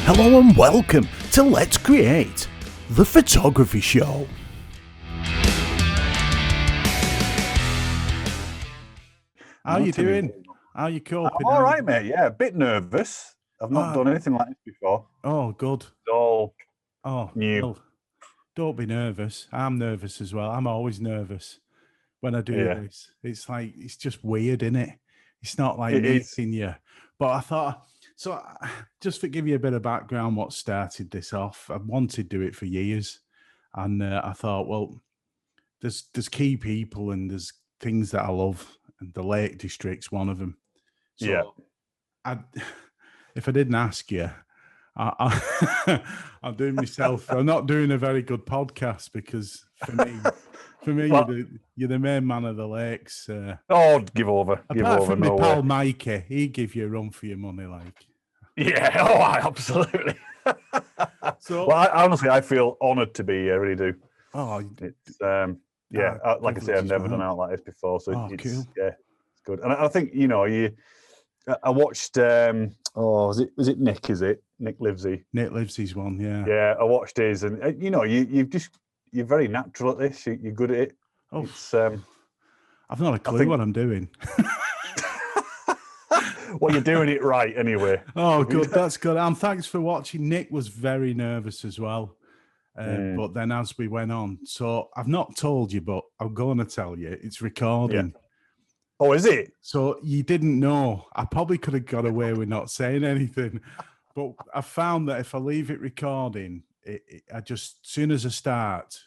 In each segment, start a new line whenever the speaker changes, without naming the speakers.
Hello and welcome to Let's Create, the photography show. How you doing? How you coping?
I'm all right, mate. Yeah, a bit nervous. I've not done anything like this before.
Oh, good.
It's all new.
Well, don't be nervous. I'm nervous as well. I'm always nervous when I do this. It's like, it's just weird, isn't it? It's not like meeting you. But I thought, so just to give you a bit of background, what started this off, I've wanted to do it for years. And I thought, well, there's key people and there's things that I love, and the Lake District's one of them. So if I didn't ask you, I'm doing myself. I'm not doing a very good podcast because for me, you're the main man of the lakes.
Give over.
Apart from my pal Mikey, he give you a run for your money, like.
Yeah, absolutely.
So,
well, I feel honoured to be here. I really do.
Oh,
it's like I say, I've never done out like this before, so
cool.
It's good. And I think I watched. Was it Nick? Is it Nick Livesey?
Nick Livesey's one, yeah.
Yeah, I watched his, and you're very natural at this. You're good at it.
Oh, I've not a clue what I'm doing.
Well, you're doing it right anyway.
Oh, good. That's good. And thanks for watching. Nick was very nervous as well. But then as we went on, so I've not told you, but I'm going to tell you, it's recording.
Yeah. Oh, is it?
So you didn't know. I probably could have got away with not saying anything, but I found that if I leave it recording, I just, as soon as I start,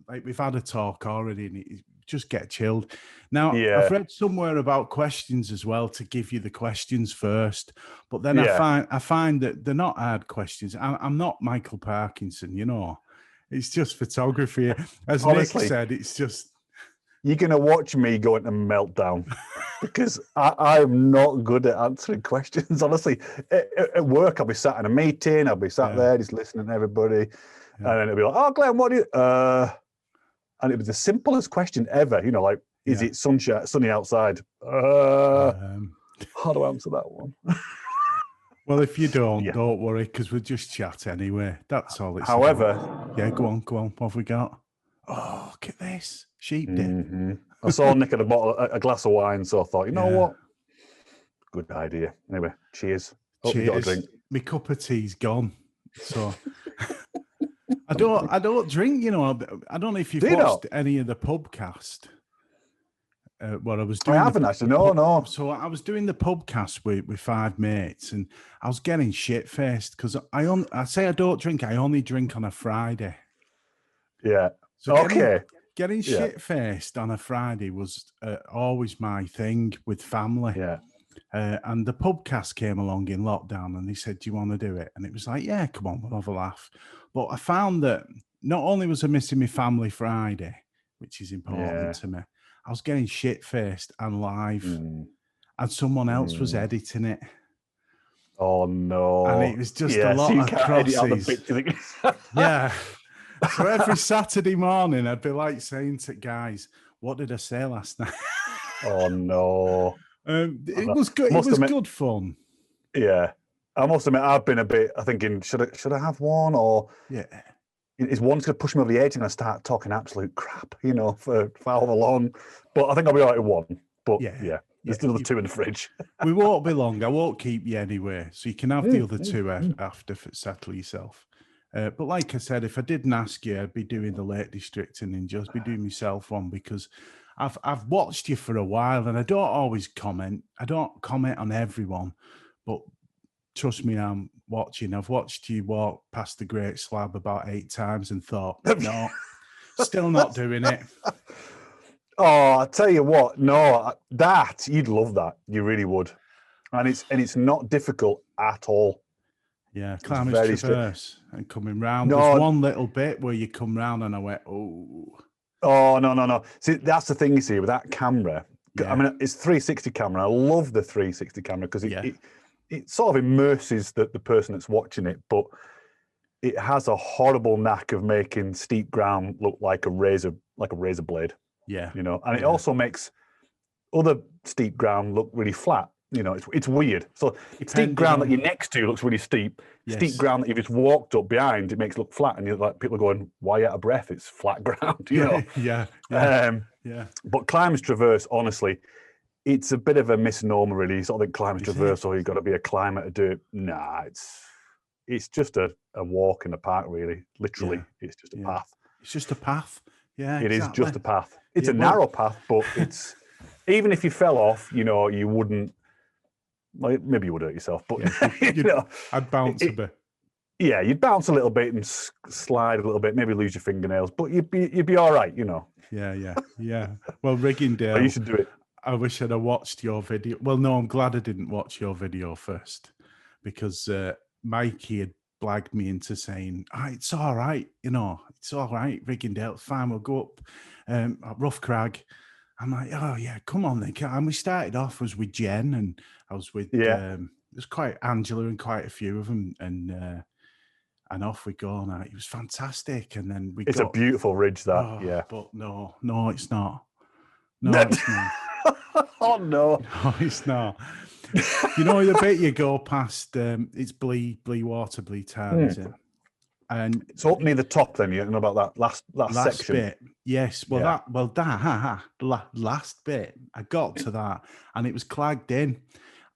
like we've had a talk already, and it just get chilled. Now, I've read somewhere about questions as well, to give you the questions first, but then I find that they're not hard questions. I'm not Michael Parkinson, It's just photography. As honestly, Nick said, it's just...
You're going to watch me go into meltdown because I'm not good at answering questions. Honestly, at work, I'll be sat in a meeting. I'll be sat there just listening to everybody. And then it'll be like, oh, Glenn, what do you... And it was the simplest question ever. Like, is it sunny outside? How do I answer that one?
Well, if you don't worry, because we'll just chat anyway. That's all it's
However...
Yeah, go on. What have we got? Oh, look at this. Sheep dip.
Mm-hmm. I saw Nick at a glass of wine, so I thought, you know what? Good idea. Anyway, cheers. Hope you got a drink.
My cup of tea's gone. So I don't drink, I don't know if you've watched any of the pubcast. What I was doing.
I haven't actually. No.
So I was doing the pubcast with 5 mates, and I was getting shit faced because I say I don't drink. I only drink on a Friday.
Yeah.
So getting shit faced on a Friday was always my thing with family.
Yeah.
And the pubcast came along in lockdown, and they said, "Do you want to do it?" And it was like, "Yeah, come on, we'll have a laugh." But I found that not only was I missing my family Friday, which is important to me, I was getting shit faced and live, and someone else was editing it.
Oh no!
And it was just a lot of crosses. Yeah. So every Saturday morning, I'd be like saying to guys, "What did I say last night?"
Oh no!
It was good. It was good fun.
Yeah, I must admit, I've been a bit. I'm thinking, should I have one, or is one going to push me over the edge and I start talking absolute crap, for however long? But I think I'll be all right with one. But there's another 2 in the fridge.
We won't be long. I won't keep you anyway, so you can have the other 2 after settle yourself. But like I said, if I didn't ask you, I'd be doing the Lake District and then just be doing myself one, because I've watched you for a while, and I don't always comment. I don't comment on everyone, but trust me, I'm watching. I've watched you walk past the Great Slab about 8 times and thought, no, still not doing it.
Oh, I tell you what, no, that you'd love that. You really would, and it's not difficult at all.
Yeah, climbing traverse and coming round. There's one little bit where you come round and I went, oh.
Oh, no. See, that's the thing you see with that camera. I mean, it's 360 camera. I love the 360 camera because it sort of immerses the person that's watching it, but it has a horrible knack of making steep ground look like a razor blade.
Yeah.
And it also makes other steep ground look really flat. you know, it's weird. So steep ground that you're next to looks really steep. Yes. Steep ground that you've just walked up behind, it makes it look flat, and you're like, people are going, "Why are you out of breath? It's flat ground," you know.
Yeah.
But climbers traverse, honestly, it's a bit of a misnomer, really. You sort of think climbers traverse, or you've got to be a climber to do it. Nah, it's just a walk in the park, really. Literally, it's just a path.
It's just a path. Yeah,
it is just a path. It's a narrow path, but it's even if you fell off, you know, you wouldn't. Well, maybe you would hurt yourself, but you know,
I'd bounce a bit.
Yeah, you'd bounce a little bit and slide a little bit, maybe lose your fingernails, but you'd be all right, you know.
Yeah. Well, Riggindale,
but you should do it.
I wish I'd have watched your video. Well, no, I'm glad I didn't watch your video first, because Mikey had blagged me into saying, it's all right, you know, it's all right, Riggindale, fine, we'll go up Rough Crag. I'm like, oh yeah, come on then. And we started off was with Jen, and I was with there's quite Angela and quite a few of them, and off we go. And it was fantastic. And then
it's a beautiful ridge, that.
But no, it's not. No, it's not.
Oh no,
it's not. You know the bit you go past, it's Blee Water, Blee Town, is it? And
it's up near the top. Then you know about that last section
bit. Yes. Well, that last bit, I got to that, and it was clagged in,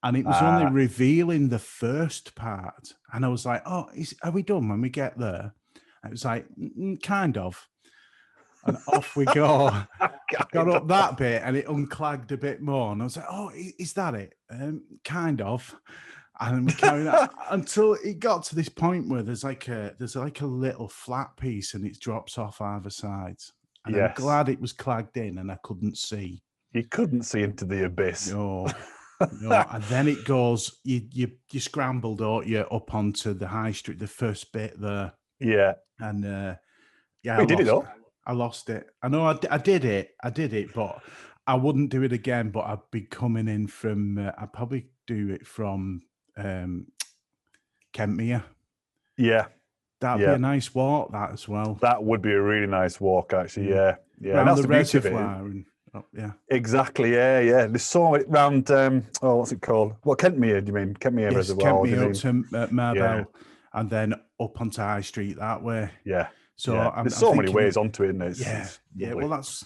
and it was only revealing the first part, and I was like, "Oh, are we done when we get there?" And it was like, kind of, and off we go. Got up that bit, and it unclagged a bit more, and I was like, "Oh, is that it?" Kind of. And we carried on until it got to this point where there's like a little flat piece, and it drops off either sides. And I'm glad it was clagged in, and I couldn't see.
You couldn't see into the abyss.
No. And then it goes. You scrambled, don't you, up onto the high street, the first bit there.
Yeah.
And
we did it though.
I lost it. I know I did it, but I wouldn't do it again. But I'd be coming in from. I'd probably do it from. Kentmere.
Yeah.
That'd be a nice walk, that as well.
That would be a really nice walk, actually. Yeah.
Around that's the reservoir.
Exactly. Yeah. There's so many round. What's it called? What, Kentmere? Do you mean Kentmere Reservoir?
Kentmere up to Marbell, and then up onto High Street that way.
Yeah.
So
there's so many ways onto it, isn't it?
Yeah. Well, that's.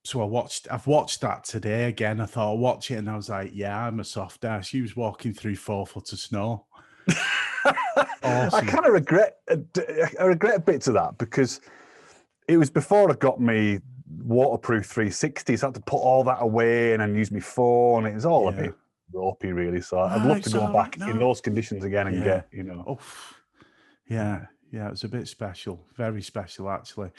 So I've watched that today again. I thought I'll watch it, and I was like, yeah, I'm a soft ass. She was walking through 4 foot of snow. Awesome.
I kind of regret bits of that, because it was before I got me waterproof 360, so I had to put all that away and then use my phone. It was all a bit ropey, really. So I'd love to go back in those conditions again and get, you know.
Oh, yeah. Yeah, it was a bit special, very special, actually.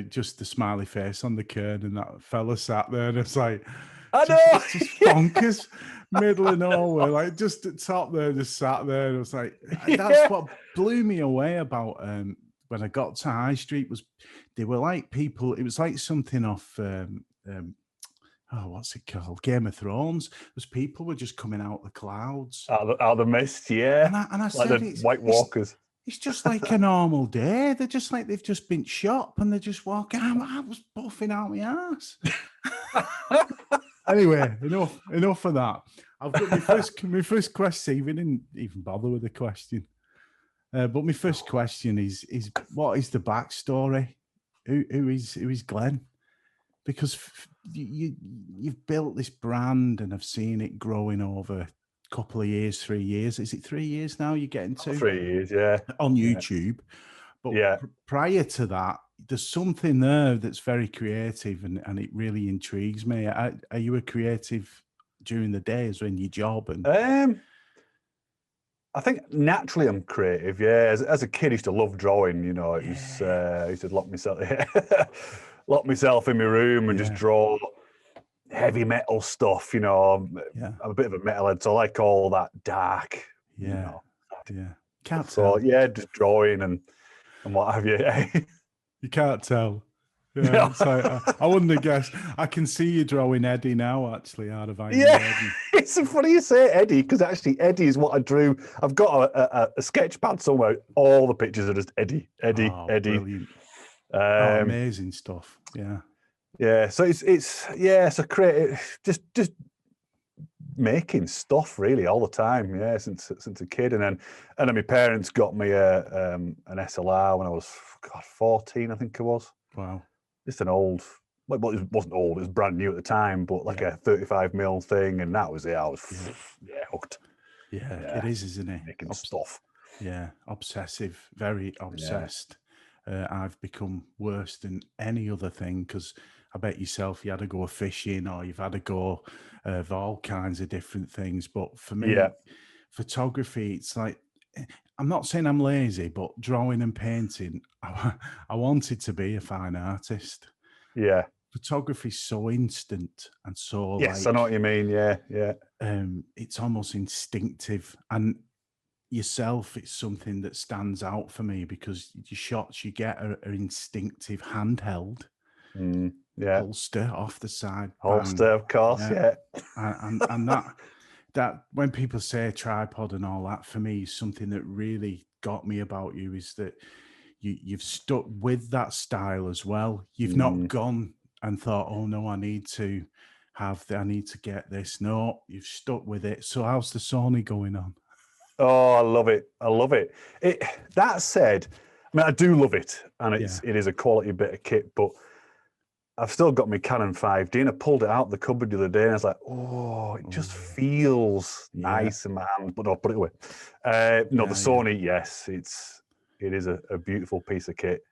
Just the smiley face on the cairn, and that fella sat there, and it's like,
I know,
just bonkers, middle of nowhere, like just at top there, just sat there. And I was like, that's what blew me away about when I got to High Street, was they were like people. It was like something off. What's it called? Game of Thrones. Because people were just coming out the clouds,
out of the mist, yeah.
And I
like
said,
the White Walkers.
It's just like a normal day. They're just like they've just been shot, and they're just walking. I was buffing out my ass. Anyway, enough of that. I've got my first question. We didn't even bother with the question, but my first question is what is the backstory? Who is Glenn? Because you've built this brand, and I've seen it growing over couple of years, 3 years. Is it 3 years now you're getting to?
3 years, yeah.
On YouTube. But prior to that, there's something there that's very creative, and it really intrigues me. Are you a creative during the day as in your job? And
I think naturally I'm creative, yeah. As a kid, I used to love drawing, you know. It was, I used to lock myself in my room and just draw heavy metal stuff, you know. I'm a bit of a metalhead, so I like all that dark. You know.
Can't tell.
Just drawing and what have you.
You can't tell. Yeah, it's like, I wouldn't have guessed. I can see you drawing Eddie now, actually, out of Iron Maiden.
It's funny you say Eddie, because actually Eddie is what I drew. I've got a sketch pad somewhere. All the pictures are just Eddie.
Brilliant. Amazing stuff. Yeah.
Yeah, so it's so creative, just making stuff really all the time. Yeah, since a kid, and then my parents got me an SLR when I was 14, I think it was.
Wow.
Just an old. Well, it wasn't old. It was brand new at the time, but like a 35mm thing, and that was it. I was hooked.
Yeah, it is, isn't it?
Making stuff.
Yeah, obsessive, very obsessed. I've become worse than any other thing because I bet yourself you had to go fishing or you've had to go of all kinds of different things. But for me, photography, it's like, I'm not saying I'm lazy, but drawing and painting, I wanted to be a fine artist.
Yeah.
Photography's so instant and so
I know what you mean. Yeah.
It's almost instinctive, and yourself, it's something that stands out for me because the shots you get are instinctive, handheld, holster off the side,
holster, of course,
and that when people say tripod and all that, for me, something that really got me about you is that you've stuck with that style as well. You've not gone and thought, oh no, I need to get this. No, you've stuck with it. So how's the Sony going on?
Oh, I love it. That said, I mean, I do love it, and it is a quality bit of kit, but I've still got my Canon 5D, and I pulled it out the cupboard the other day, and I was like, oh, it just feels nice in my hand, but I'll put it away. The Sony, yes, it is a beautiful piece of kit.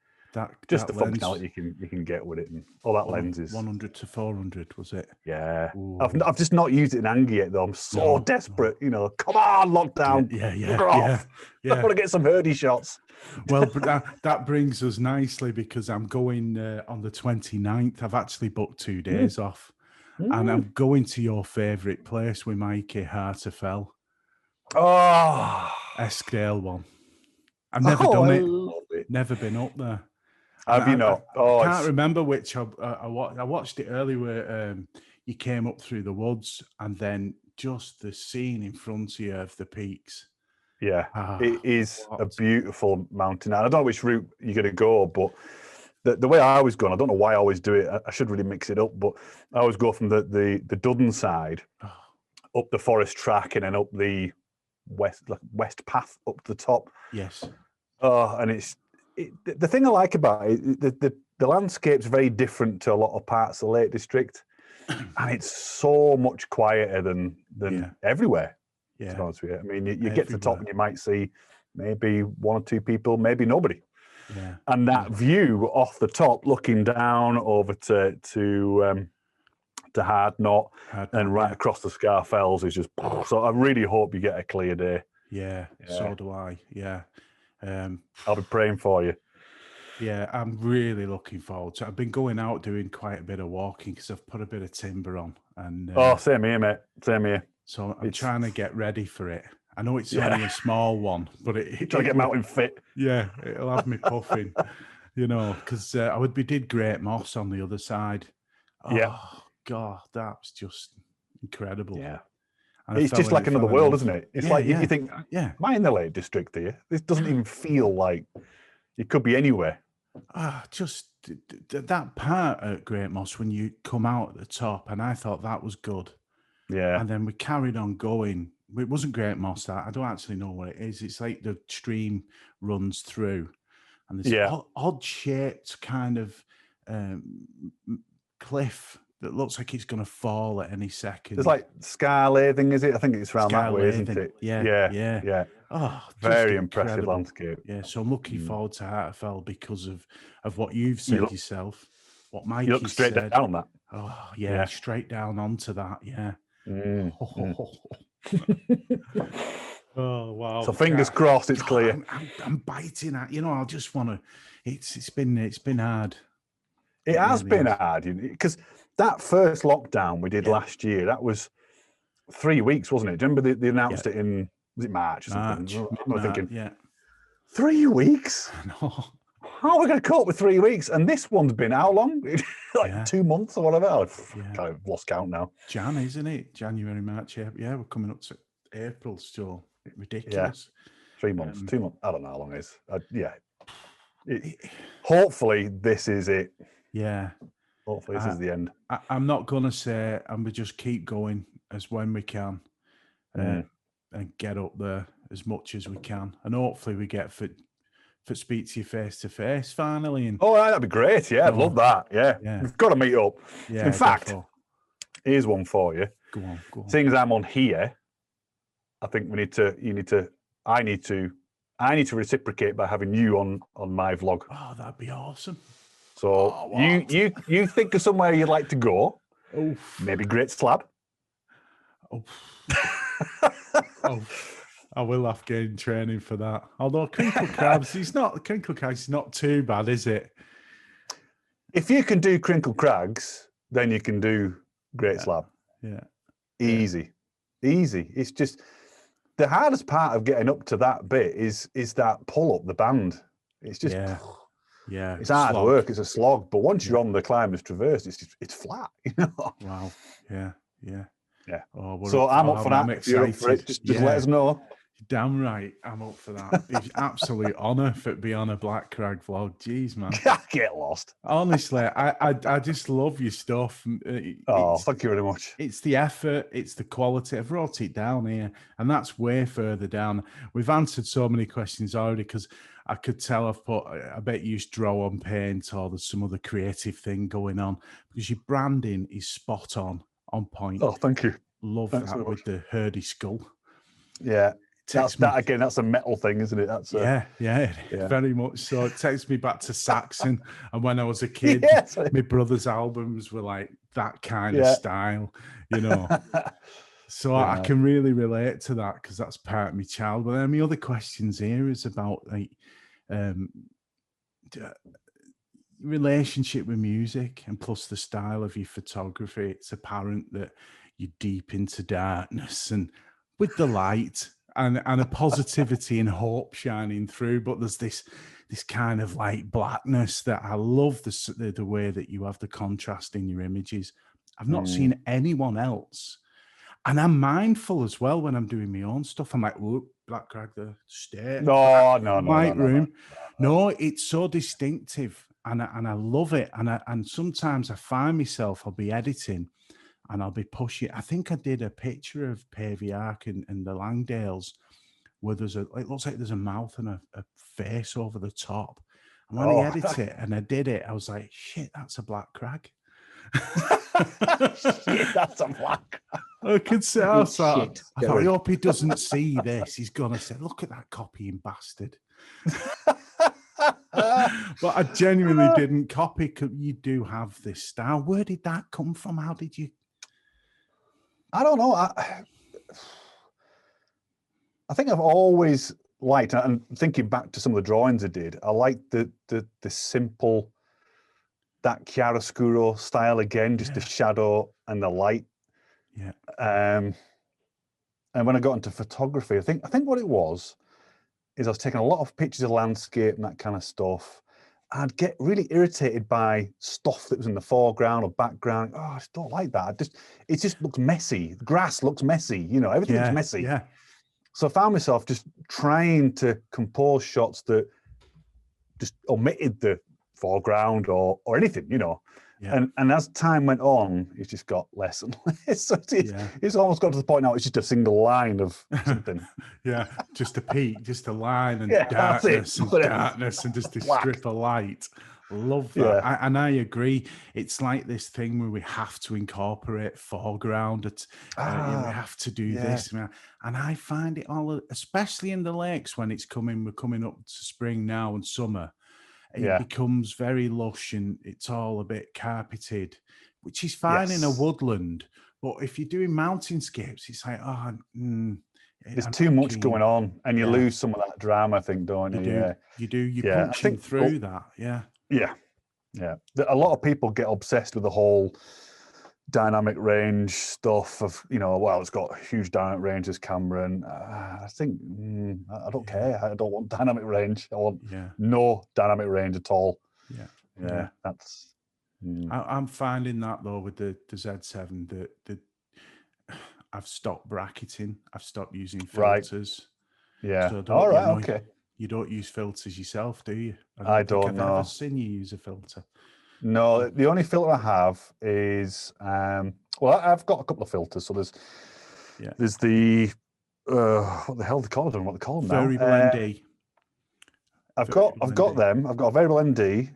Just the functionality you can get with it, and all that lens is
100 to 400, was it?
Yeah. I've just not used it in anger yet, though. I'm so desperate, come on, lockdown.
Yeah.
I want to get some Hurdy shots.
Well, that brings us nicely because I'm going on the 29th. I've actually booked 2 days off, and I'm going to your favourite place with Mikey, Hartefell.
Oh,
Eskdale one. I've never done it. Never been up there.
Have you not?
I can't remember which I watched it earlier where you came up through the woods and then just the scene in front of you of the peaks.
Yeah, it is a beautiful mountain. I don't know which route you're going to go, but the way I always go, I don't know why I always do it. I should really mix it up, but I always go from the Dudden side up the forest track and then up the west path up to the top.
Yes.
Oh, and the thing I like about it, the landscape's very different to a lot of parts of the Lake District, and it's so much quieter than everywhere.
Yeah.
To be honest with you. I mean, you get to the top and you might see maybe 1 or 2 people, maybe nobody.
Yeah.
And that view off the top, looking down over to Hardknot and right across the Scar Fells is just. So I really hope you get a clear day.
Yeah. So do I. Yeah.
I'll be praying for you.
Yeah, I'm really looking forward to it. I've been going out doing quite a bit of walking because I've put a bit of timber on. And
same here, mate. Same here.
So I'm trying to get ready for it. I know it's only a small one, but
trying to get mountain fit.
Yeah, it'll have me puffing, because we did Great Moss on the other side. Oh, God, that was just incredible.
Yeah. It's just like another world, isn't it? It's like you think,
am
I in the Lake District here? This doesn't even feel like it could be anywhere.
Just that part at Great Moss when you come out at the top, and I thought that was good.
Yeah.
And then we carried on going. It wasn't Great Moss, that. I don't actually know what it is. It's like the stream runs through, and there's odd shaped kind of cliff that looks like it's going to fall at any second.
There's like scar lathing, is it? I think it's around that way, isn't it?
Yeah. Oh,
very impressive landscape.
Yeah, so I'm looking forward to Hartefell because of what you've said yourself. What Mikey said.
You look straight down that.
Oh, yeah, straight down onto that, yeah. Oh, wow.
So fingers crossed it's clear.
I'm biting at, I just want to, it's been hard.
It has been hard, because that first lockdown we did last year, that was 3 weeks, wasn't it? Do you remember they announced it in, was it March or something? I'm thinking, 3 weeks?
No.
How are we going to cope with 3 weeks? And this one's been how long? 2 months or whatever? I've lost count now.
Jan, isn't it? January, March. Yeah, we're coming up to April still. Ridiculous.
Yeah. 3 months, 2 months. I don't know how long it is. Hopefully, this is it.
Yeah.
Hopefully, this is the end.
I'm not going to say, and we just keep going. as when we can, and get up there as much as we can, and hopefully we get for speak to you face to face finally. And
that'd be great. Yeah, I'd love that. Yeah, we've got to meet up.
Yeah.
In fact, here's one for you.
Go on.
Seeing as I'm on here, I think I need to reciprocate by having you on my vlog.
Oh, that'd be awesome.
So you think of somewhere you'd like to go?
Oh,
maybe Great Slab.
Oh, I will have to get training for that. Although Crinkle Crabs, Crinkle Crags is not too bad, is it?
If you can do Crinkle Crags, then you can do Great Slab.
Yeah.
Easy. It's just the hardest part of getting up to that bit is that pull up the band. It's just it's hard work. It's a slog. But once you're on the climbers traverse, it's flat. You know.
Wow. Yeah. Oh,
so I'm up for that.
I'm
excited. If you're up for it, just let us know.
Damn right, I'm up for that. It's absolute honour for it be on a Black Crag vlog. Jeez, man.
Get lost.
Honestly, I just love your stuff.
Thank you very much.
It's the effort, it's the quality. I've wrote it down here, and that's way further down. We've answered so many questions already because I could tell I bet you used draw on paint or there's some other creative thing going on because your branding is spot on point.
Oh, thank you.
Thanks that with the Hurdy skull.
Yeah. That's a metal thing, isn't it? That's
very much so. It takes me back to Saxon, and when I was a kid, my brother's albums were like that kind of style, you know. So I can really relate to that because that's part of my childhood. But then my other questions here is about like relationship with music and plus the style of your photography. It's apparent that you're deep into darkness and with the light. And a positivity and hope shining through, but there's this kind of like blackness that I love the way that you have the contrast in your images. I've not seen anyone else, and I'm mindful as well when I'm doing my own stuff. I'm like, whoop, Black Crag, the state, Lightroom. No, it's so distinctive, and I love it. And sometimes I find myself, I'll be editing. And I'll be pushing. I think I did a picture of Pavey Ark and the Langdales where it looks like there's a mouth and a face over the top. And when I edit it and I did it, I was like, shit, that's a Black Crag.
Shit, that's a Black Crag.
I could say, I thought, I hope he doesn't see this. He's going to say, look at that copying bastard. But I genuinely didn't copy because you do have this style. Where did that come from? How did you?
I don't know. I think I've always liked, and thinking back to some of the drawings I did, I liked the simple, that chiaroscuro style again, just the shadow and the light.
Yeah.
And when I got into photography, I think what it was is I was taking a lot of pictures of landscape and that kind of stuff. I'd get really irritated by stuff that was in the foreground or background. Oh, I just don't like that. It just looks messy. The grass looks messy. You know, everything looks messy.
Yeah.
So I found myself just trying to compose shots that just omitted the foreground or anything, you know. Yeah. And as time went on, it's just got less and less. So it's almost got to the point now it's just a single line of something.
Just a peak, just a line and darkness and just a strip of light. Love that. And I agree. It's like this thing where we have to incorporate foreground. We have to do this. And I find it all, especially in the lakes when we're coming up to spring now and summer. It becomes very lush and it's all a bit carpeted, which is fine in a woodland. But if you're doing mountainscapes, it's like,
there's too much going on and you lose some of that drama, I think, don't you?
You do. You're punching through that. Yeah.
A lot of people get obsessed with the whole dynamic range stuff of, it's got a huge dynamic range, this camera, and I think I don't care. I don't want dynamic range. I want no dynamic range at all. That's
I'm finding that though with the Z7 that I've stopped bracketing. I've stopped using filters. So
okay.
You don't use filters yourself, do you?
I don't know.
I've never seen you use a filter.
No, the only filter I have is Well, I've got a couple of filters. So there's the what the hell they call them? What they call them now?
Variable ND.
I've got them. I've got a variable ND,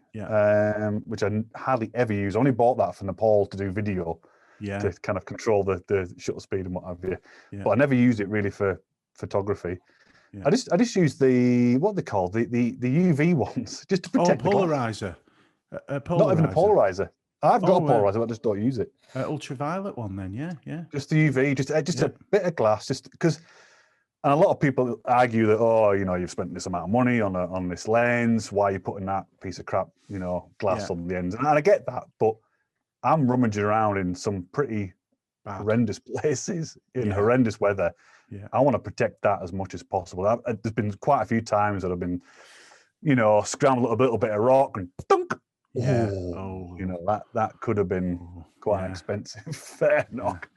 which I hardly ever use. I only bought that for Nepal to do video, to kind of control the shutter speed and what have you. But I never use it really for photography. I just use the what they call the UV ones just to protect the
polarizer.
Not even a polarizer. I've got a polarizer, but I just don't use it.
Ultraviolet one, then, yeah.
Just the UV, just a bit of glass, just because. And a lot of people argue that, you've spent this amount of money on this lens. Why are you putting that piece of crap, glass on the ends? And I get that, but I'm rummaging around in some pretty horrendous places in horrendous weather. Yeah. I want to protect that as much as possible. There's been quite a few times that I've been, scrambled a little bit of rock and thunk.
Yeah.
That could have been quite expensive. Fair knock.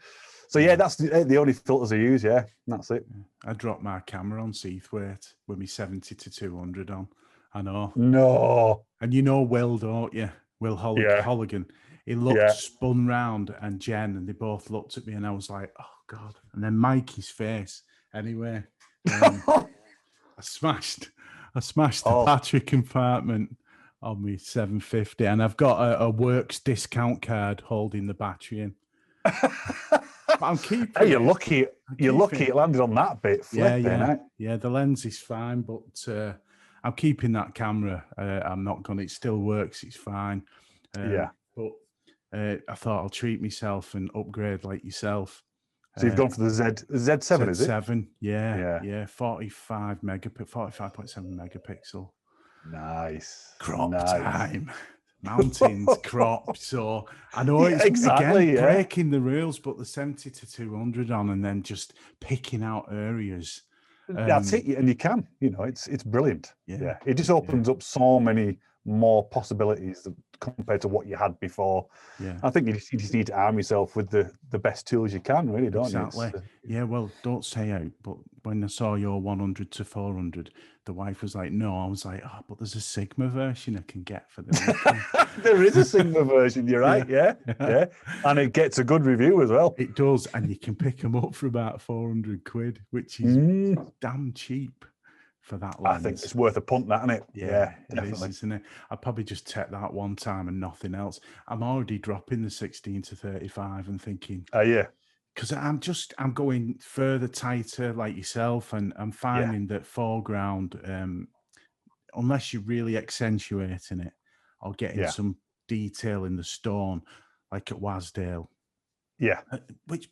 So that's the only filters I use. Yeah, that's it.
I dropped my camera on Sithee with me 70 to 200 on. I know.
No.
And Will, don't you? Will Holligan. He looked, spun round, and Jen, and they both looked at me, and I was like, oh God. And then Mikey's face. Anyway, I smashed the battery compartment on me 750, and I've got a works discount card holding the battery in. I'm keeping.
Hey, you're lucky. You're lucky it landed on that bit.
Yeah. The lens is fine, but I'm keeping that camera. I'm not gonna. It still works. It's fine. But I thought I'll treat myself and upgrade like yourself.
So you've gone for the Z7, is it?
Z7. Yeah. 45 megapixel, 45.7 megapixel.
Nice.
Crop time. Mountains, crops. So I know it's breaking the rules, but the 70 to 200 on, and then just picking out areas.
That's it, and you can. It's brilliant. Yeah. It just opens up so many more possibilities compared to what you had before. Yeah, I think you just need to arm yourself with the best tools you can, really, don't you?
Exactly. Well, don't say out, but when I saw your 100 to 400, the wife was like, no. I was like, but there's a Sigma version I can get for the
There is a Sigma version, you're right, yeah. And it gets a good review as well.
It does, and you can pick them up for about 400 quid, which is damn cheap for that lens.
I think it's worth a punt, that, isn't it?
Yeah, definitely. Isn't it? I'd probably just take that one time and nothing else. I'm already dropping the 16 to 35 and thinking, because I'm going further tighter like yourself, and I'm finding that foreground, unless you're really accentuating it or getting some detail in the stone, like at Wasdale.
Yeah,
but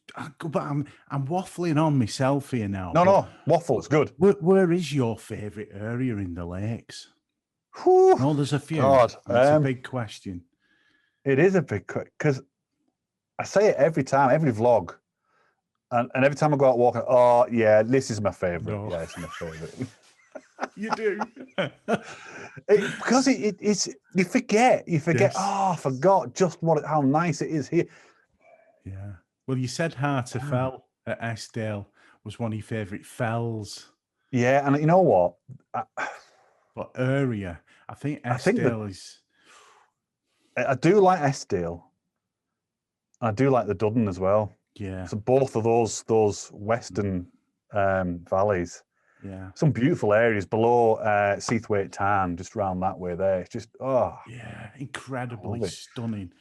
I'm waffling on myself here now.
No, waffle's good.
Where is your favourite area in the lakes? No, there's a few. It's a big question.
It is a big question because I say it every time, every vlog, and every time I go out walking. This is my favourite. No. Yeah, it's my favourite.
You do
because it's you forget. Yes. I forgot just how nice it is here.
Yeah. Well, you said Heart of Fell at Eskdale was one of your favourite fells.
Yeah, and you know what?
But area, I think Eskdale is.
I do like Eskdale. I do like the Duddon as well.
Yeah. So
both of those western valleys.
Yeah.
Some beautiful areas below Sithee Tarn, just round that way there. It's just
incredibly stunning.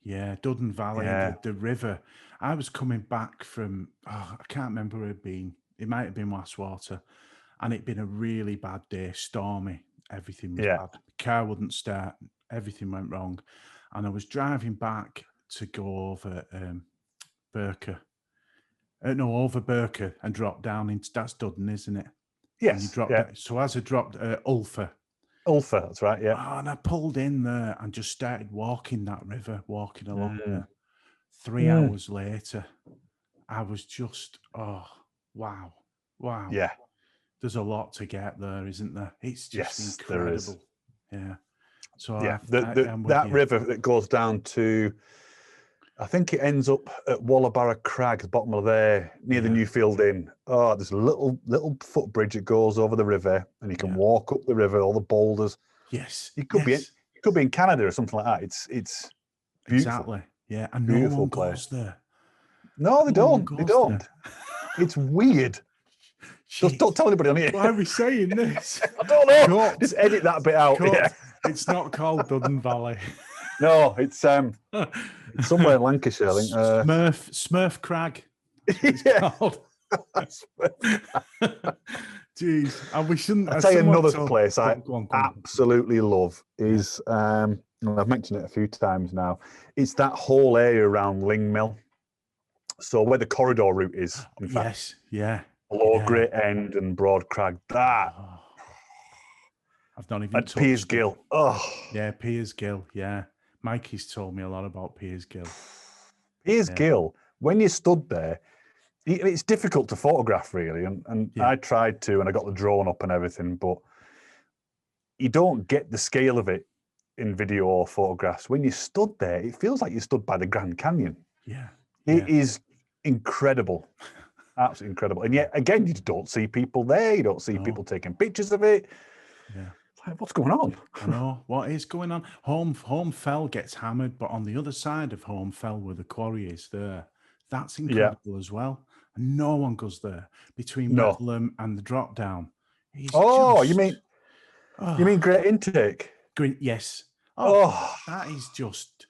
Yeah, Duddon Valley, the river. I was coming back from, I can't remember where it'd been. It might have been Westwater. And it'd been a really bad day, stormy. Everything was bad. The car wouldn't start. Everything went wrong. And I was driving back to go over Burker. Over Burker and drop down into, that's Duddon, isn't it?
Yes.
You dropped down. So as I dropped Ulfa,
that's right, yeah.
And I pulled in there and just started walking that river, walking along there. 3 hours later, I was just, wow.
Yeah.
There's a lot to get there, isn't there? It's just incredible.
There is.
Yeah. So
that river that goes down to, I think it ends up at Wallabarra Crag, the bottom of there, near the Newfield Inn. There's a little footbridge that goes over the river, and you can walk up the river, all the boulders.
Yes.
You could be in Canada or something like that. It's beautiful.
Exactly. Yeah. And no one goes there.
No, they
No one
don't. They
goes
don't. It's weird. Just don't tell anybody on here.
Why are we saying this?
I don't know.
Cut.
Just edit that bit out.
Cut.
Yeah.
It's not called Dudden Valley.
No, it's somewhere in Lancashire, I think.
Smurf Crag. That's what it's called. Jeez, and we shouldn't.
I'll tell you another place I absolutely love is, I've mentioned it a few times now. It's that whole area around Ling Mill. So where the corridor route is, in fact.
Yes, yeah.
Below Great End and Broad Crag. That.
Oh, I've not even touched
Piers Gill. Oh.
Yeah, Piers Gill, yeah. Mikey's told me a lot about Piers Gill.
Piers Gill, when you stood there, it's difficult to photograph, really. And I tried to, and I got the drone up and everything, but you don't get the scale of it in video or photographs. When you stood there, it feels like you stood by the Grand Canyon.
Yeah.
It is incredible. Absolutely incredible. And yet, again, you don't see people there. You don't see people taking pictures of it.
Yeah.
It's like, what's going on?
I know. What is going on? Home Fell gets hammered, but on the other side of Home Fell where the quarry is there, that's incredible as well. And no one goes there between Methlem and the drop down.
You mean Great Intake?
Yes. That is just.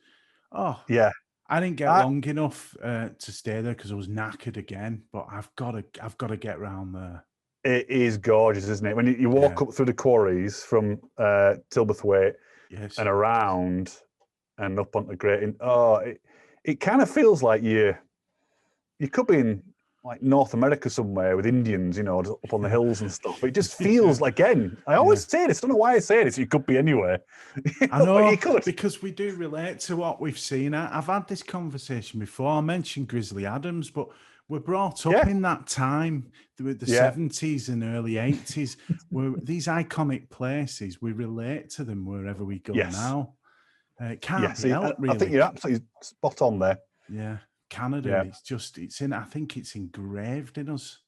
Yeah.
I didn't get long enough to stay there because I was knackered again. But I've got to get round there.
It is gorgeous, isn't it? When you walk up through the quarries from Tilberthwaite and around and up onto Great. It kind of feels like you could be in like North America somewhere with Indians, just up on the hills and stuff. It just feels again. I always say this. I don't know why I say this. You could be anywhere.
I know
you could,
because we do relate to what we've seen. I've had this conversation before. I mentioned Grizzly Adams, but we're brought up in that time with the 70s and early 80s. Where these iconic places, we relate to them wherever we go now. It can't be helped, really.
I think you're absolutely spot on there.
Yeah. Canada, I think it's engraved in us.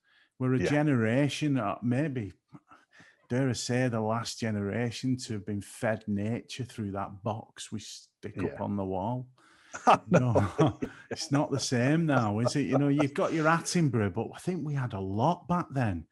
We're a generation, maybe, dare I say, the last generation to have been fed nature through that box we stick up on the wall. No, it's not the same now, is it? You've got your Attenborough, but I think we had a lot back then.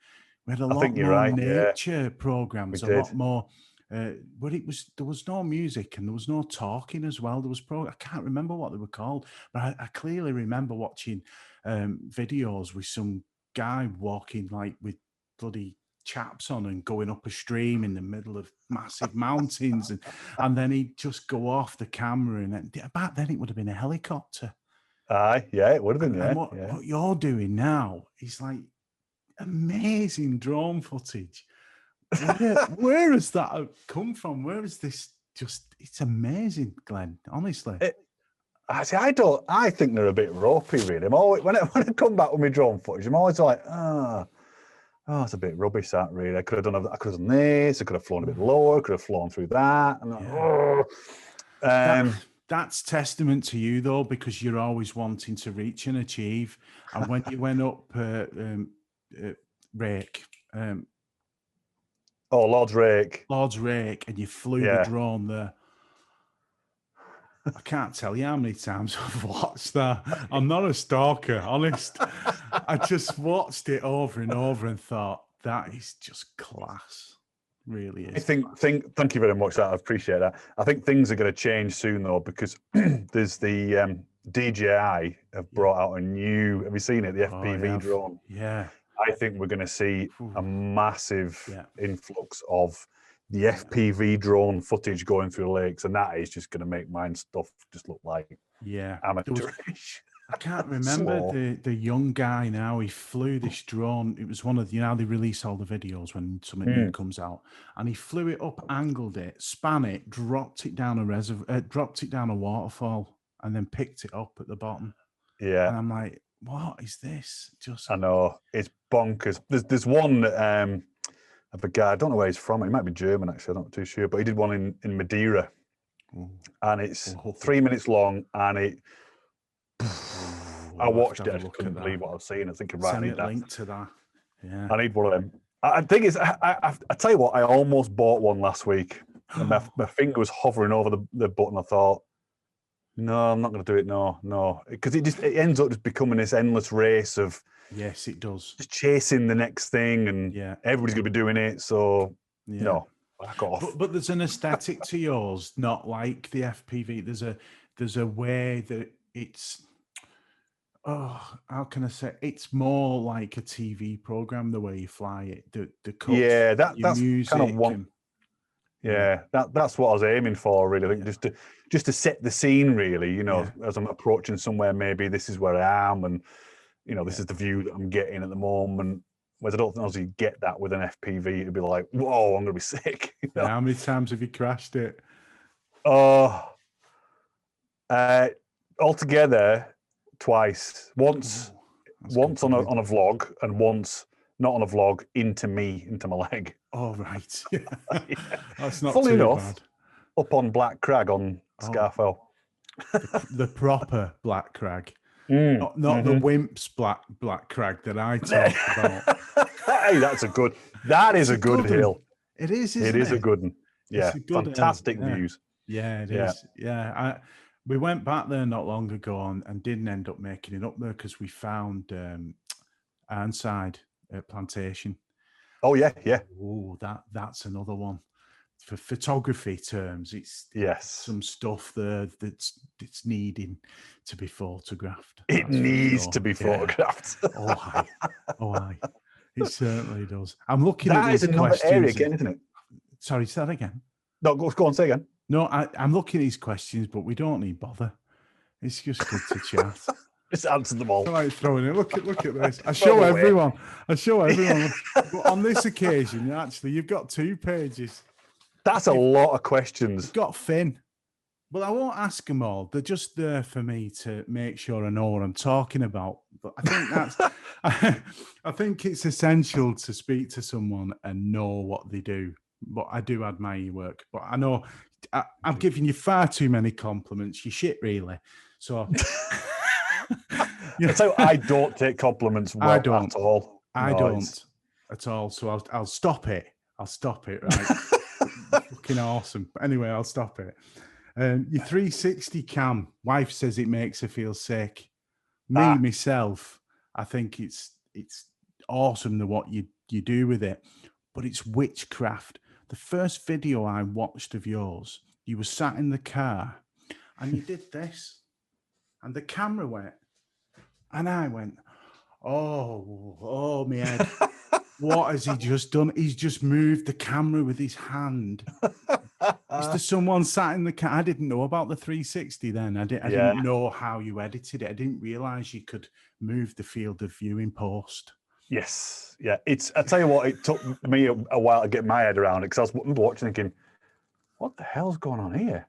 We had a lot more nature programs, lot more. But there was no music and there was no talking as well. There was I can't remember what they were called, but I clearly remember watching videos with some guy walking like with bloody chaps on and going up a stream in the middle of massive mountains, and then he'd just go off the camera, and back then it would have been a helicopter.
It would have been.
And what you're doing now is like amazing drone footage. Where has that come from? Where is this? It's amazing, Glenn. Honestly,
I think they're a bit ropey, really. I'm always, when I come back with my drone footage, I'm always like, it's a bit rubbish. That really, I could have done this. I could have flown a bit lower. I could have flown through that. And
that's testament to you, though, because you're always wanting to reach and achieve. And when you went up Rake.
Lord's Rake,
and you flew the drone there. I can't tell you how many times I've watched that. I'm not a stalker, honest. I just watched it over and over and thought, that is just class. Really is.
Thank you very much. I appreciate that. I think things are going to change soon, though, because there's the DJI have brought out a new. Have you seen it? The FPV drone.
Yeah.
I think we're going to see a massive influx of the FPV drone footage going through the lakes, and that is just going to make mine stuff just look like amateurish.
I can't remember the young guy now. He flew this drone. It was one of they release all the videos when something new comes out, and he flew it up, angled it, span it, dropped it down a waterfall, and then picked it up at the bottom.
Yeah,
and I'm like, what is this?
I know, it's bonkers. There's one of a guy, I don't know where he's from. He might be German, actually. I'm not too sure. But he did one in Madeira. And it's 3 minutes long. And I watched it. I just couldn't believe what I was seeing. I was thinking, right, I need that.
Link to that. Yeah.
I need one of them. I think I tell you what, I almost bought one last week. And my finger was hovering over the button. I thought, No, I'm not going to do it. No, because it ends up just becoming this endless race of
Yes, it does.
just chasing the next thing, and everybody's going to be doing it. So no, back off.
But there's an aesthetic to yours, not like the FPV. There's a way that it's. Oh, how can I say? It's more like a TV program the way you fly it. The cuts,
that's
music,
kind of one. That's what I was aiming for, really. I think just to set the scene, really. As I'm approaching somewhere, maybe this is where I am, and this is the view that I'm getting at the moment. Whereas I don't think you get that with an FPV. It'd be like, whoa, I'm gonna be sick.
How many times have you crashed it?
Altogether, twice. Once on a vlog, and once not on a vlog, into my leg.
Oh, right. That's not
Fully
too
enough,
bad.
Up on Black Crag on Scarfell.
The proper Black Crag. Not the Wimp's Black Crag that I talk about.
Hey, that is a good hill.
It is, isn't it?
It is a good one. Yeah, fantastic views.
Yeah, it is. Yeah, we went back there not long ago and didn't end up making it up there because we found Ironside Plantation.
Oh yeah.
Oh, that's another one. For photography terms, it's some stuff there that's needing to be photographed.
It needs to be photographed.
Oh, aye. It certainly does. I'm looking at these
another
questions.
Area again, isn't it?
Sorry, say that again.
No, go on, say again.
No, I'm looking at these questions, but we don't need bother. It's just good to chat.
Just answer them all.
Like throwing it. Look at this. I show everyone. But on this occasion, actually, you've got 2 pages.
That's a lot of questions.
You've got Finn. But I won't ask them all. They're just there for me to make sure I know what I'm talking about. But I think I think it's essential to speak to someone and know what they do. But I do admire your work. But I know I've given you far too many compliments. You shit, really. So
I don't take compliments well at all.
I don't at all. So I'll stop it. I'll stop it. Right. Fucking awesome. Anyway, I'll stop it. Your 360 cam. Wife says it makes her feel sick. Myself, I think it's awesome what you do with it, but it's witchcraft. The first video I watched of yours, you were sat in the car and you did this, and the camera went, and I went, oh, my head. What has he just done? He's just moved the camera with his hand. Is there someone sat in the car? I didn't know about the 360 then. I didn't know how you edited it. I didn't realize you could move the field of view in post.
Yes. Yeah. I tell you what, it took me a while to get my head around it, because I was watching thinking, what the hell's going on here?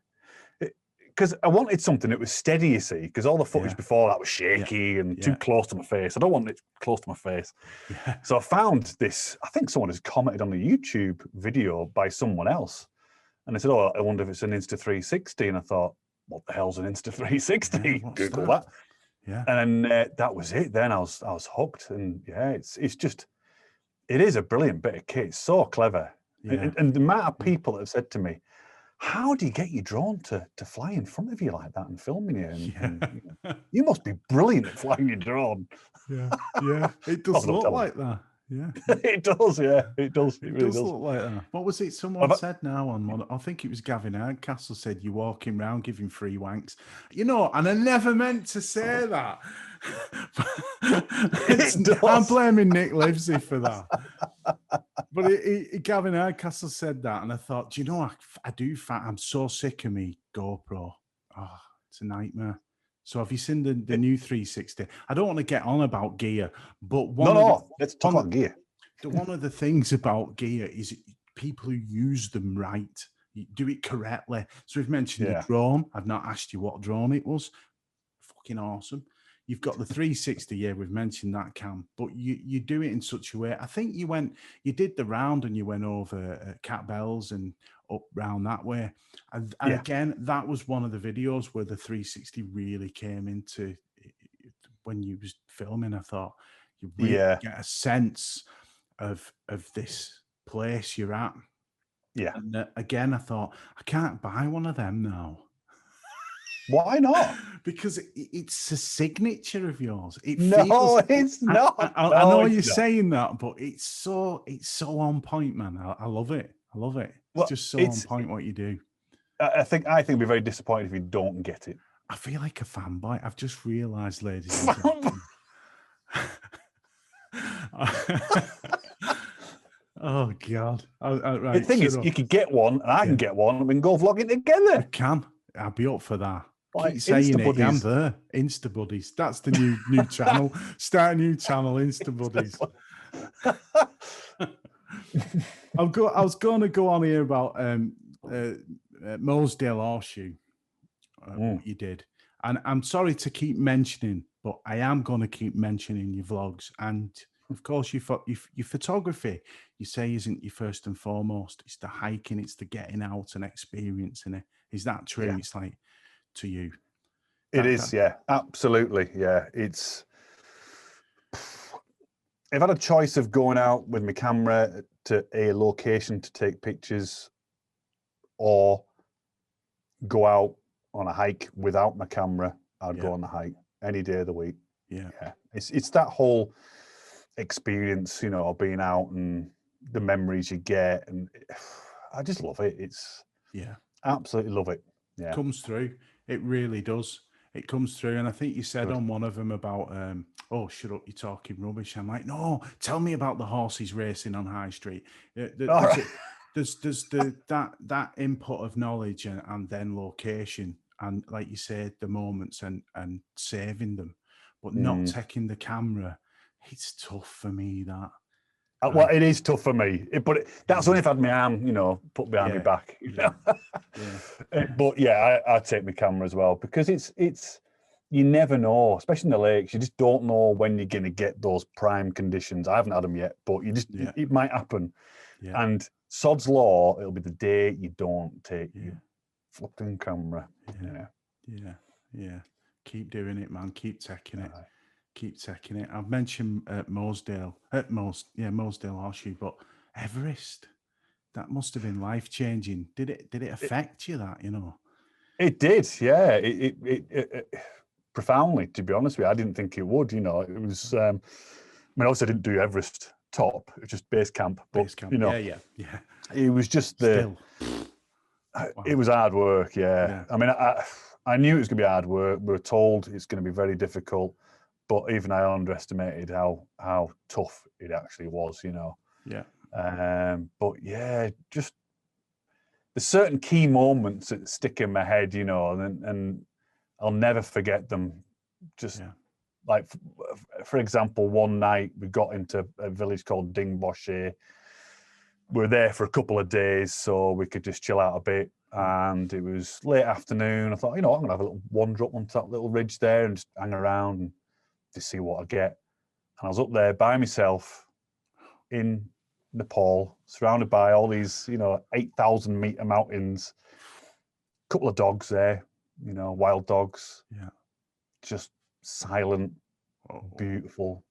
Because I wanted something that was steady, you see, because all the footage before that was shaky and too close to my face. I don't want it close to my face.
Yeah.
So I found this, I think someone has commented on the YouTube video by someone else. And they said, I wonder if it's an Insta360. And I thought, what the hell's an Insta360?
Yeah,
Google that.
Yeah.
And then that was it. Then I was hooked. And it's just, it is a brilliant bit of kit. It's so clever.
Yeah.
And the amount of people that have said to me, how do you get your drone to fly in front of you like that and filming you? And you must be brilliant at flying your drone.
Yeah. It does look like that. Yeah.
It does, It does. It really does
look like that. What was it someone said now on one? I think it was Gavin Hardcastle said you're walking around giving free wanks. And I never meant to say that. I'm blaming Nick Livesey for that. But Gavin Hardcastle said that, and I thought, I'm so sick of me GoPro. Oh, it's a nightmare. So have you seen the new 360? I don't want to get on about gear, but
let's talk about gear.
One of the things about gear is people who use them right, you do it correctly. So we've mentioned the drone. I've not asked you what drone it was. Fucking awesome. You've got the 360, we've mentioned that, Cam, but you do it in such a way. I think you did the round and you went over Cat Bells and up round that way. And again, that was one of the videos where the 360 really came into when you was filming. I thought you really get a sense of this place you're at.
Yeah.
And again, I thought, I can't buy one of them now.
Why not?
Because it's a signature of yours. It
No,
feels.
it's not.
I know you're saying that, but it's so on point, man. I love it. I love it. It's
Well,
just so on point what you do.
I think we'd be very disappointed if you don't get it.
I feel like a fanboy. I've just realised, ladies and gentlemen. Oh God! Right,
the thing is, you could get one, and I can get one, and we can go vlogging together.
We can. I'll be up for that.
Like,
keep saying it. I'm
Insta-buddies.
there. Insta Buddies. That's the new channel. Start a new channel. Insta Buddies. I was going to go on here about Mosedale Horseshoe. What you did, and I'm sorry to keep mentioning, but I am going to keep mentioning your vlogs, and of course your photography. You say isn't your first and foremost. It's the hiking. It's the getting out and experiencing it. Is that true?
Yeah.
It's like to you.
It is, yeah, absolutely, yeah. It's. If I had a choice of going out with my camera to a location to take pictures, or go out on a hike without my camera, I'd go on the hike any day of the week.
Yeah.
It's that whole experience, you know, of being out and the memories you get, and I just love it. It's absolutely love it. Yeah,
comes through. It really does. It comes through, and I think you said on one of them about, oh, shut up, you're talking rubbish. I'm like, no, tell me about the horses racing on High Street. There's that input of knowledge and then location, and like you said, the moments and saving them, but not taking the camera. It's tough for me, that.
Well, it is tough for me, but that's only if I had my arm, you know, put behind my back. You know? But yeah, I take my camera as well, because it's you never know, especially in the lakes. You just don't know when you're going to get those prime conditions. I haven't had them yet, but you just it might happen. And sod's law, it'll be the day you don't take your flipping camera.
Yeah. Keep doing it, man. Keep taking it. Keep taking it. I've mentioned Mosedale Horseshoe, but Everest, that must have been life changing. Did it affect you, that, you know?
It did, yeah. It profoundly, to be honest with you. I didn't think it would, you know. It was I mean, obviously I didn't do Everest top, it was just base camp. But you know,
yeah.
It was just
Still.
It was hard work, yeah. I mean, I knew it was gonna be hard work. We were told it's gonna be very difficult. But even I underestimated how tough it actually was, you know. But yeah, just there's certain key moments that stick in my head, you know, and I'll never forget them. Just like, for example, one night we got into a village called Dingboche. We were there for a couple of days so we could just chill out a bit. And it was late afternoon. I thought, you know, I'm gonna have a little wander up onto that little ridge there and just hang around and to see what I get. And I was up there by myself in Nepal, surrounded by all these, you know, 8,000 meter mountains, a couple of dogs there, you know, wild dogs, just silent, beautiful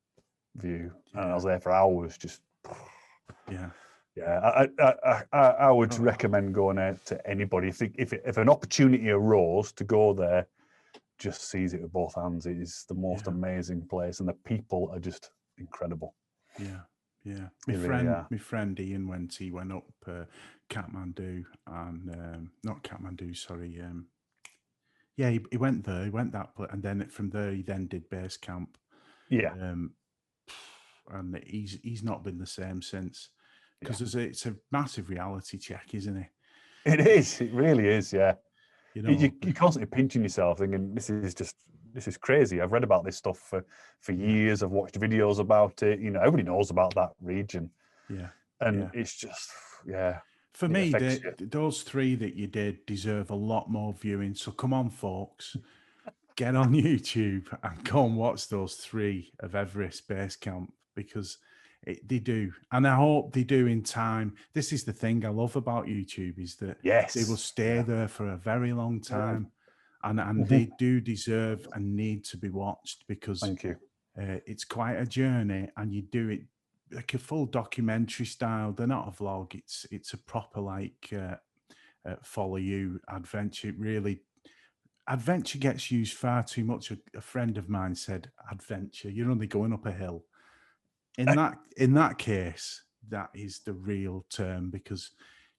view. And I was there for hours, just, I would recommend going there to anybody. If an opportunity arose to go there, just seize it with both hands. It is the most amazing place, and the people are just incredible.
My friend Ian went up Kathmandu, and not Kathmandu, sorry. He went there. He went that place, and then from there he then did base camp. And he's not been the same since, because it's a massive reality check, isn't it?
It is. It really is. Yeah.
You know,
you're constantly pinching yourself, thinking this is crazy. I've read about this stuff for years. I've watched videos about it. You know, everybody knows about that region. And it's just
For me, those three that you did deserve a lot more viewing. So come on, folks, get on YouTube and go and watch those three of Everest Base Camp, because they do, and I hope they do in time. This is the thing I love about YouTube, is that they will stay there for a very long time, and they do deserve and need to be watched, because it's quite a journey, and you do it like a full documentary style. They're not a vlog. It's a proper like follow you adventure. Really, adventure gets used far too much. A friend of mine said, adventure, you're only going up a hill. In that case, that is the real term, because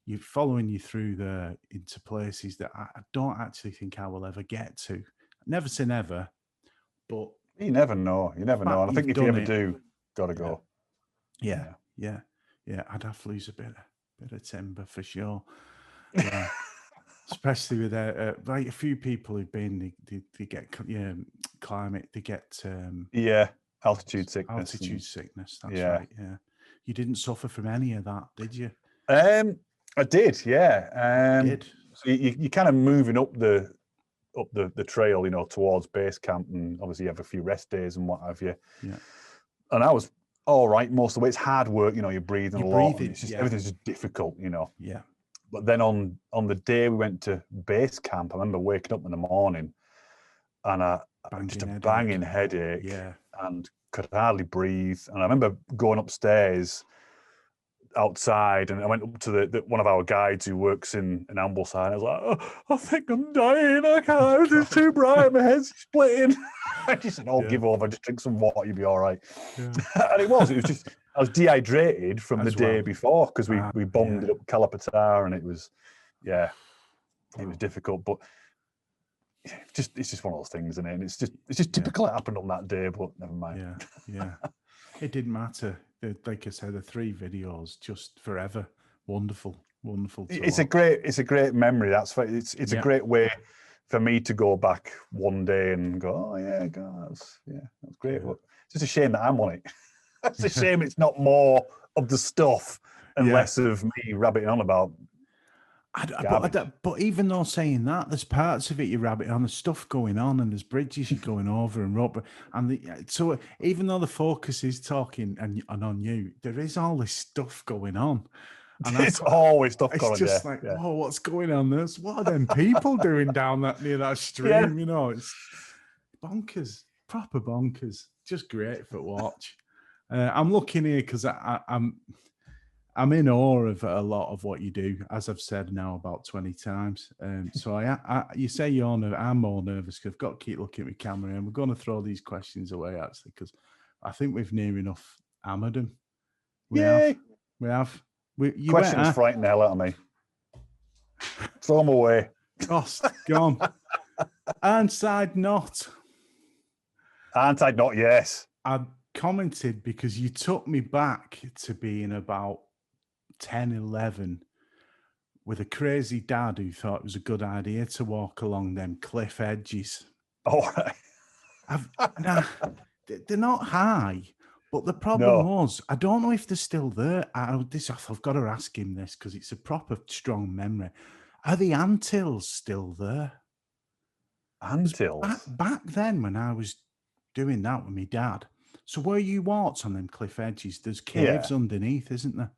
you're following you through into places that I don't actually think I will ever get to. Never say never, but
you never know. You never know. And I think if you ever do, gotta go.
Yeah. I'd have to lose a bit of timber for sure. Yeah. Especially with like a few people who've been, they get climate, they get
altitude sickness.
Altitude sickness. That's right. Yeah. You didn't suffer from any of that, did you?
I did. Yeah.
Did.
So you kind of moving up the trail, towards base camp, and obviously you have a few rest days and what have you.
Yeah.
And I was all right most of the way. It's hard work, you're breathing a lot. And it's just everything's just difficult,
Yeah.
But then on the day we went to base camp, I remember waking up in the morning and just a banging headache.
Yeah.
And could hardly breathe. And I remember going upstairs outside, and I went up to one of our guides who works in Ambleside. I was like, oh, I think I'm dying. I can't. It's too bright. My head's splitting. And she said, give over. Just drink some water. You'll be all right. Yeah. And it was just, I was dehydrated from the day before, because we bombed it up Kalapatar, and it was, it was difficult. But it's just one of those things, isn't it? And it's just typical it happened on that day, but never mind.
Yeah. It didn't matter. Like I said, the 3 videos, just forever. Wonderful.
It's a great memory. It's a great way for me to go back one day and go, oh yeah, God, that's great. But it's just a shame that I'm on it. It's a shame it's not more of the stuff and less of me rabbiting on about.
But even though saying that, there's parts of it you rabbit on. There's stuff going on, and there's bridges you're going over and rubber. And so even though the focus is talking and on you, there is all this stuff going on.
And it's always stuff going on.
It's just oh, what's going on? What are them people doing down near that stream? It's bonkers, proper bonkers. Just great for watch. I'm looking here because I'm in awe of a lot of what you do, as I've said now about 20 times. So you say you're nervous. I'm more nervous because I've got to keep looking at my camera, and we're going to throw these questions away actually, because I think we've near enough hammered them. We have.
Questions frighten the hell out of me. Throw them away.
Lost, gone. Aren't not?
Aren't I not? Yes.
I commented because you took me back to being about 10, 11 with a crazy dad who thought it was a good idea to walk along them cliff edges.
All right.
They're not high, but the problem was, I don't know if they're still there. I've got to ask him this because it's a proper strong memory. Are the anthills still there?
Anthills?
Back then when I was doing that with my dad. So where you walked on them cliff edges, there's caves underneath, isn't there?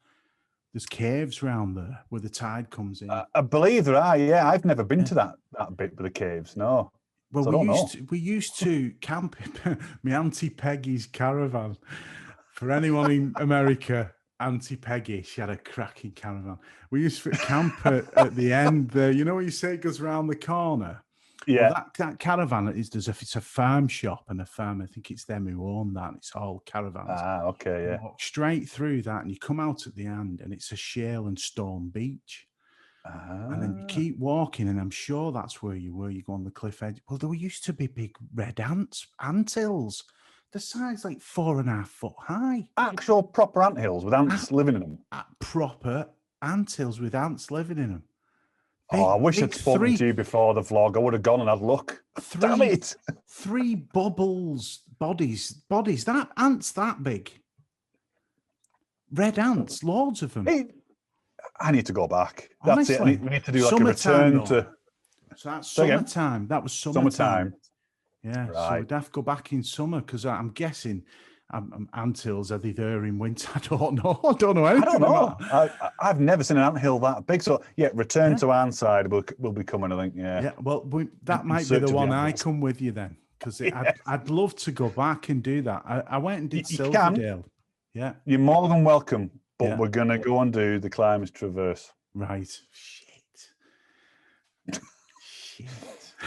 There's caves round there where the tide comes in.
I believe there are. Yeah, I've never been to that bit with the caves. No.
Well, we used to camp in my Auntie Peggy's caravan. For anyone in America, Auntie Peggy, she had a cracking caravan. We used to camp at the end there. You know what you say it goes round the corner?
Yeah.
Well, that caravan it's a farm shop and a farm. I think it's them who own that. It's all caravans.
Ah, okay, yeah.
You walk straight through that, and you come out at the end, and it's a shale and stone beach. And then you keep walking, and I'm sure that's where you were. You go on the cliff edge. Well, there used to be big red anthills. The size like 4.5 foot high.
Actual proper anthills with ants living in them.
Proper anthills with ants living in them.
I wish I'd spoken to you before the vlog. I would have gone and had a look. Damn it!
3 bodies. That ants that big. Red ants, loads of them.
Hey, I need to go back.
Honestly,
that's it. We need to do like a return to.
So that's summertime. That was summertime. Yeah,
right.
So we'd have to go back in summer because I'm guessing anthills, are they there in winter? I don't know. I don't know anything.
I don't know. I've never seen an anthill that big. So return to Arnside will be coming, I think. Yeah.
Well, that might be the one I come with you then, because I'd love to go back and do that. I went and did Silverdale. Yeah.
You're more than welcome, but we're going to go and do the Climbers Traverse.
Right.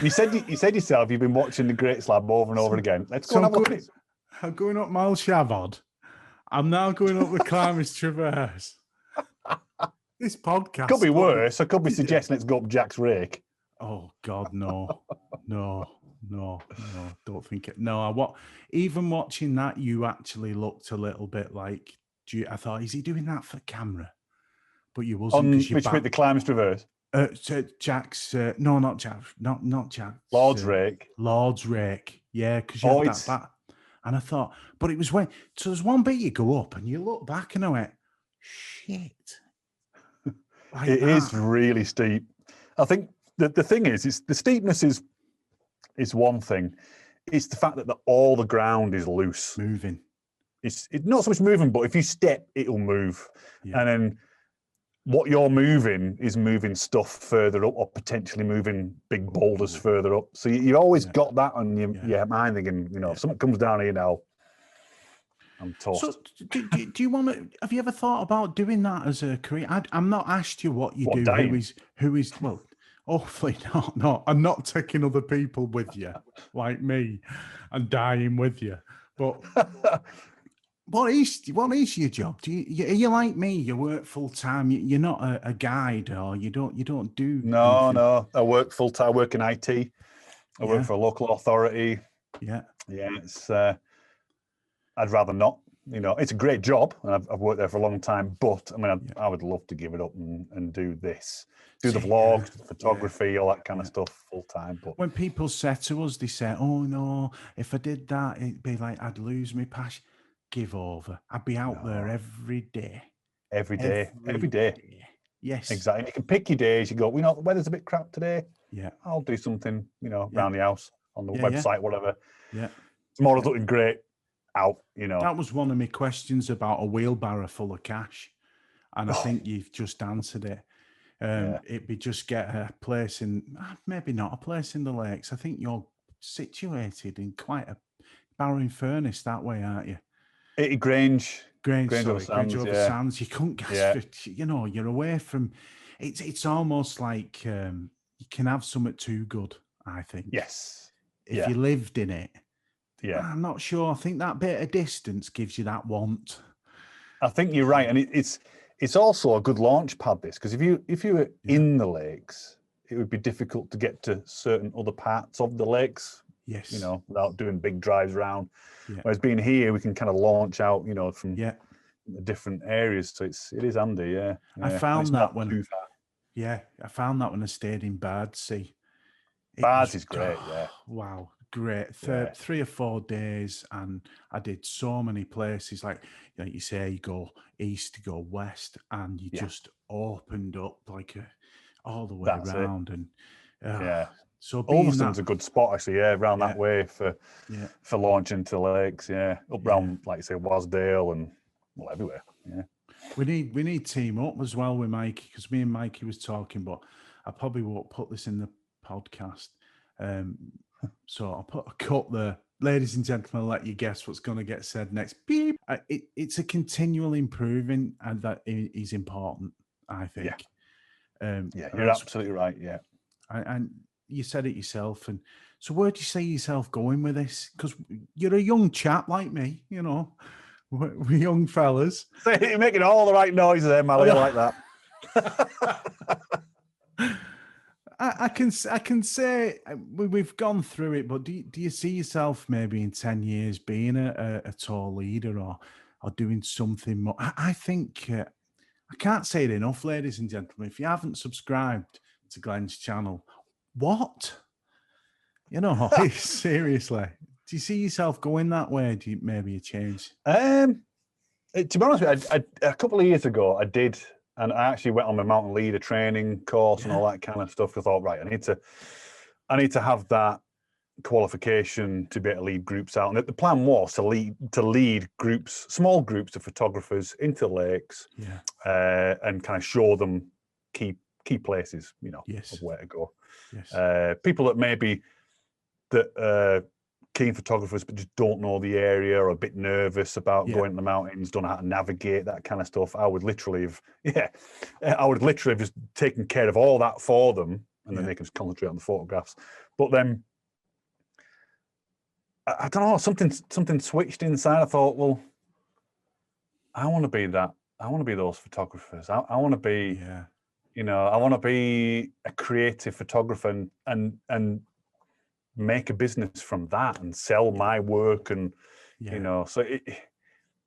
You said yourself you've been watching the Great Slab over and over again. Let's go and have a look at it.
I'm going up Mal Shavod. I'm now going up the Climbers Traverse. This podcast
could be worse. I could be suggesting let's go up Jack's Rake.
Oh God, no, don't think it. No, even watching that, you actually looked a little bit like. I thought, is he doing that for camera? But you wasn't.
Which bit, the Climbers Traverse?
So Jack's no, not Jack, not Jack.
Lord's Rake.
Lord's Rake. Yeah, because you had that. And I thought, but it was when. So there's one bit you go up and you look back and I went, shit. Like
it is really steep. I think the thing is the steepness is one thing. It's the fact that all the ground is loose,
moving.
It's not so much moving, but if you step, it'll move, and then what you're moving is moving stuff further up, or potentially moving big boulders further up. So you always got that on your mind, thinking, if something comes down here now, I'm toast.
So, do you want to? Have you ever thought about doing that as a career? I'm not asked you what you do.
Dying?
Who is well? Hopefully not. No, I'm not taking other people with you, like me, and dying with you. But what is your job? Are you like me? You work full time. You're not a guide, or you don't do.
No,
anything.
no. I work full time. I work in IT. I work for a local authority.
Yeah.
It's. I'd rather not. It's a great job, and I've worked there for a long time. But I mean, I would love to give it up and do this, the vlogs, the photography, all that kind of stuff full time. But
when people said to us, they said, "Oh no, if I did that, it'd be like I'd lose my passion." Give over. I'd be out there every day.
Every day.
Yes,
exactly. And you can pick your days. You go, the weather's a bit crap today.
Yeah,
I'll do something, around the house, on the website, whatever.
Yeah,
tomorrow's looking great. Out,
That was one of my questions about a wheelbarrow full of cash, and I think you've just answered it. It'd be just get a place maybe not a place in the lakes. I think you're situated in quite a Barrow-in-Furness that way, aren't you?
Grange
over
Sands.
Sands. You couldn't guess. You're away from. It's almost like you can have something too good. I think.
Yes.
If you lived in it.
Yeah.
I'm not sure. I think that bit of distance gives you that want.
I think you're right, and it's also a good launch pad. This, because if you were in the lakes, it would be difficult to get to certain other parts of the lakes.
Yes.
Without doing big drives around. Yeah. Whereas being here, we can kind of launch out, from different areas. So it is handy. Yeah.
I found that when. Yeah, I found that when I stayed in Bardsea.
Bards is great. Yeah.
Wow. Great. 3 or 4 days, and I did so many places. Like you say, you go east, you go west, and you just opened up all the way around. And so
Ulverston's a good spot actually. Yeah, around that way for launching to lakes. Yeah, up round like you say Wasdale and everywhere. Yeah.
We need team up as well with Mikey, because me and Mikey was talking, but I probably won't put this in the podcast. So I'll put a cut there. Ladies and gentlemen, I'll let you guess what's going to get said next. Beep. It's a continual improving, and that is important, I think.
You're absolutely right. Yeah.
And you said it yourself. And so where do you see yourself going with this? Because you're a young chap like me, we're young fellas.
You're making all the right noises there, Mali. I like that.
I can say we've gone through it, but do you see yourself maybe in 10 years being a tall leader or doing something more? I think I can't say it enough, ladies and gentlemen. If you haven't subscribed to Glenn's channel, what? Seriously, do you see yourself going that way? Do you maybe a change?
To be honest with you, a couple of years ago, I did. And I actually went on my mountain leader training course and all that kind of stuff. I thought, right, I need to have that qualification to be able to lead groups out. And the plan was to lead groups, small groups of photographers into lakes, and kind of show them key places, of where to go.
Yes.
People that maybe keen photographers but just don't know the area or a bit nervous about going to the mountains, don't know how to navigate, that kind of stuff. I would literally have just taken care of all that for them and then they can just concentrate on the photographs. But then I don't know, something switched inside. I thought, well, I want to be that. I want to be those photographers. I want to be, I want to be a creative photographer and make a business from that and sell my work. And, so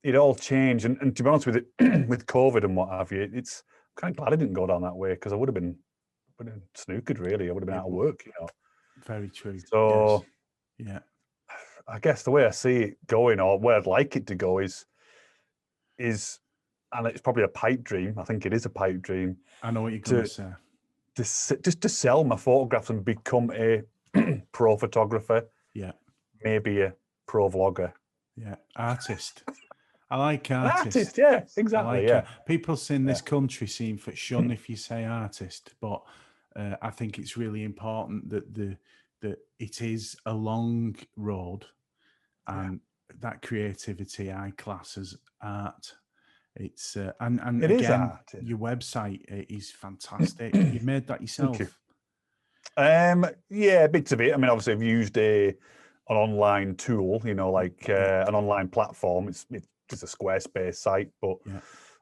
it all changed. And to be honest with it, with COVID and what have you, it's kind of glad I didn't go down that way, because I would have been snookered, really. I would have been out of work,
Very true.
So,
yes.
I guess the way I see it going, or where I'd like it to go, is, and it's probably a pipe dream. I think it is a pipe dream.
I know what you're going to say.
Just to sell my photographs and become a pro photographer.
Yeah.
Maybe a pro vlogger.
Yeah. Artist. I like artist.
Yeah, exactly.
People in this country seem for shun if you say artist, but I think it's really important that it is a long road, and that creativity I class as art. It's and
it
again,
is art.
Your website is fantastic. You made that yourself?
Yeah, bits of it. I mean, obviously, I've used an online tool, like an online platform. It's just a Squarespace site, but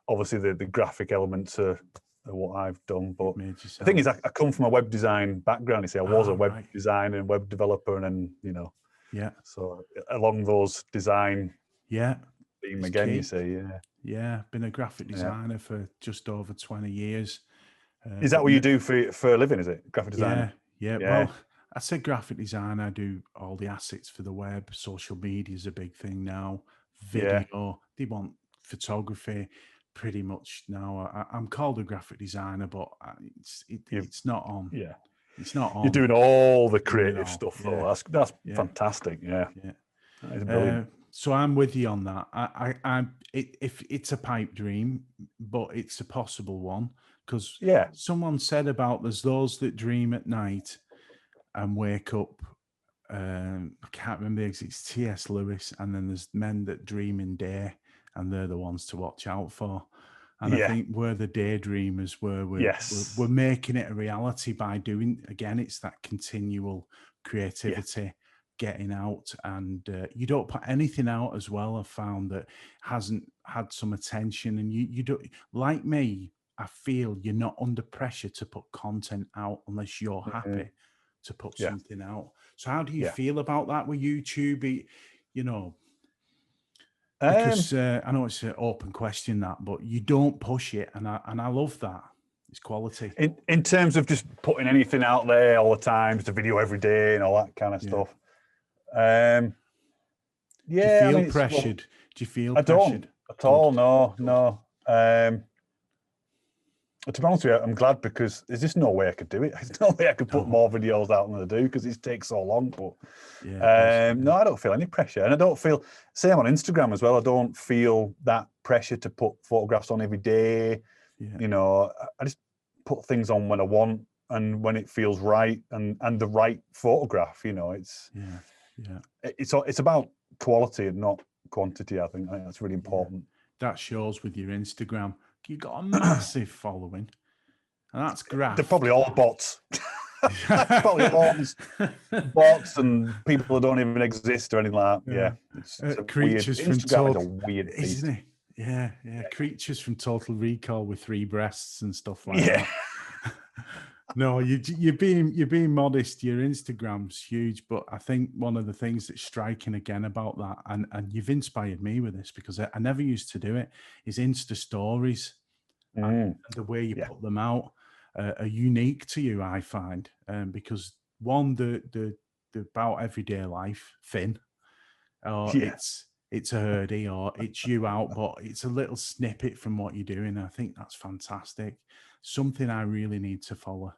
obviously the graphic elements are what I've done. But the thing is, I come from a web design background. You see, I was a web designer and web developer, and then so along those design theme again, key. You see,
been a graphic designer for just over 20 years.
Is that what you do for a living? Is it graphic design?
Yeah. Well, I said graphic design. I do all the assets for the web. Social media is a big thing now. Video. They want photography. Pretty much now. I'm called a graphic designer, but it's not on. Yeah, it's not on.
You're doing all the creative stuff, though. That's fantastic. Yeah. That is brilliant.
So I'm with you on that. If it's a pipe dream, but it's a possible one, because someone said about there's those that dream at night and wake up. I can't remember it's T.S. Lewis, and then there's men that dream in day, and they're the ones to watch out for. And I think we're the daydreamers, where we're making it a reality by doing, again, it's that continual creativity, getting out, and you don't put anything out as well. I've found that hasn't had some attention, and you don't, like me, I feel you're not under pressure to put content out unless you're happy to put something out. So how do you feel about that with YouTube? Because I know it's an open question, but you don't push it, and I love that. It's quality.
In terms of just putting anything out there all the time, just a video every day and all that kind of stuff.
Do you feel pressured? Do you feel pressured?
I don't at all. No. To be honest with you, I'm glad, because there's just no way I could do it. There's no way I could put more videos out than I do, because it takes so long. But no, I don't feel any pressure, and I don't feel, same on Instagram as well. I don't feel that pressure to put photographs on every day. I just put things on when I want and when it feels right, and the right photograph. It's about quality and not quantity. I think that's really important.
That shows with your Instagram. You've got a massive following, and that's great.
They're probably all bots. Probably all bots and people that don't even exist or anything like that. It's
creatures
weird.
from Total,
weird beast.
Isn't it? Yeah. Creatures from Total Recall with 3 breasts and stuff like that. No, you're being modest. Your Instagram's huge, but I think one of the things that's striking again about that, and you've inspired me with this, because I never used to do it, is Insta stories. And the way you put them out are unique to you, I find, because one, the about everyday life thing, or it's a herdie, or it's you out, but it's a little snippet from what you're doing. I think that's fantastic. Something I really need to follow.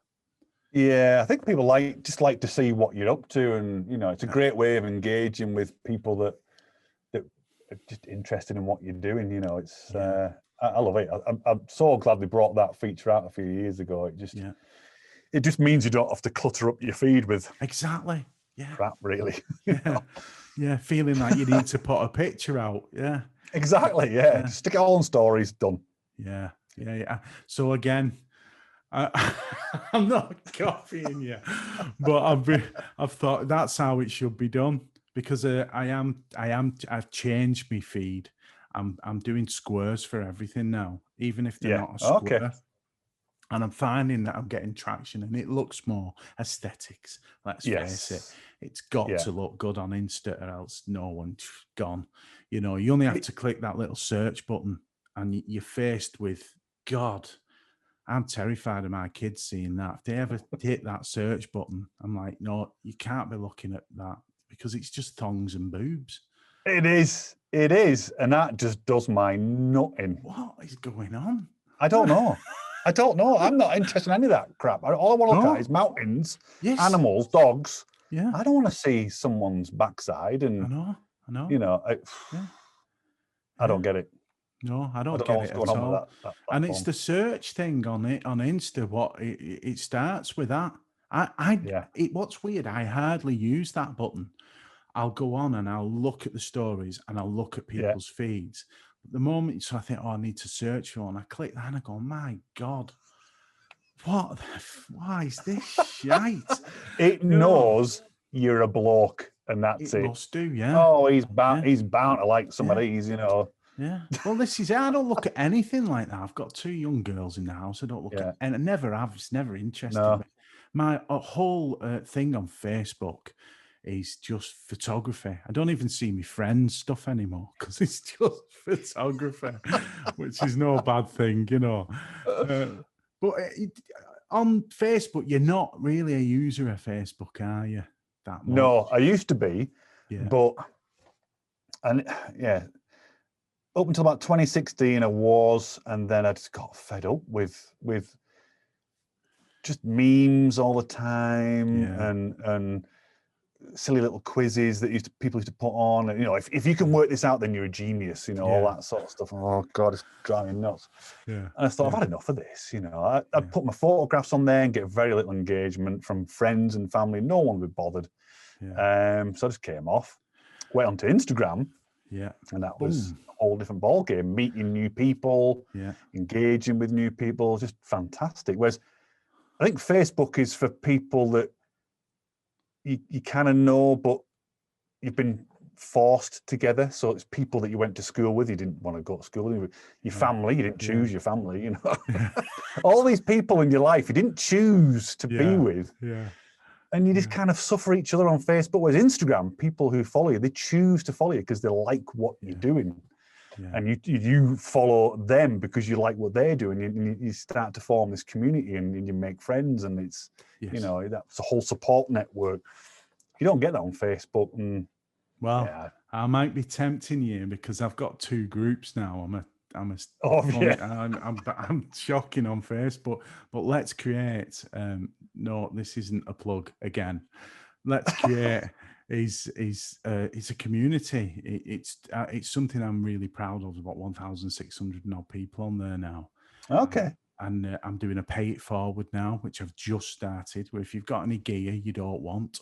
Yeah, I think people like to see what you're up to, and it's a great way of engaging with people that are just interested in what you're doing. It's I love it. I'm so glad they brought that feature out a few years ago. It just means you don't have to clutter up your feed with crap, really.
Feeling like you need to put a picture out.
Exactly. Just stick it all on stories. Done.
Yeah. So again, I'm not copying you, but I've thought that's how it should be done, because I've changed my feed. I'm doing squares for everything now, even if they're not a square.
Okay.
And I'm finding that I'm getting traction, and it looks more aesthetics. Let's face it. It's got to look good on Insta, or else no one's gone. You know, you only have to click that little search button, and you're faced with, God, I'm terrified of my kids seeing that. If they ever hit that search button, I'm like, no, you can't be looking at that, because it's just thongs and boobs.
It is. And that just does my nutting.
What is going on?
I don't know. I'm not interested in any of that crap. All I want to look at is mountains, animals, dogs.
Yeah.
I don't want to see someone's backside. And
I know.
You know, I don't get it.
No, I don't get it at all. And it's the search thing on Insta. What it starts with that. What's weird, I hardly use that button. I'll go on and I'll look at the stories and I'll look at people's feeds. But the moment, so I think, I need to search for one. I click that and I go, my God, why is this shite?
It knows you're a bloke, and that's it.
It must do, yeah.
Oh, he's bound to like some of these, you know.
Yeah. Well, this is it. I don't look at anything like that. I've got 2 young girls in the house. I don't look at, and I never have. It's never interested me. My whole thing on Facebook is just photography. I don't even see my friends' stuff anymore, because it's just photography, which is no bad thing, you know. But on Facebook, you're not really a user of Facebook, are you? That much?
No, I used to be, but up until about 2016, I was, and then I just got fed up with just memes all the time, and silly little quizzes that people used to put on. And, you know, if you can work this out, then you're a genius. You know, all that sort of stuff. Oh God, it's driving me nuts. Yeah. And I thought, I've had enough of this. You know, I'd put my photographs on there and get very little engagement from friends and family. No one would be bothered. Yeah. So I just came off. Went onto Instagram. Yeah. And that was a whole different ballgame. Meeting new people. Yeah. Engaging with new people. Just fantastic. Whereas I think Facebook is for people that you kind of know, but you've been forced together. So it's people that you went to school with. You didn't want to go to school with. Your family, you didn't choose your family, you know. All these people in your life you didn't choose to be with. Yeah. And you just kind of suffer each other on Facebook. Whereas Instagram, people who follow you, they choose to follow you because they like what you're doing. Yeah. And you follow them because you like what they're doing. You start to form this community, and you make friends, and it's you know, that's a whole support network. You don't get that on Facebook. And
I might be tempting you, because I've got 2 groups now. I'm shocking on Facebook, but Let's Create. No, this isn't a plug again. Let's Create. It's a community. It's something I'm really proud of. About 1,600 and odd people on there now.
Okay.
And I'm doing a pay it forward now, which I've just started. Where if you've got any gear you don't want,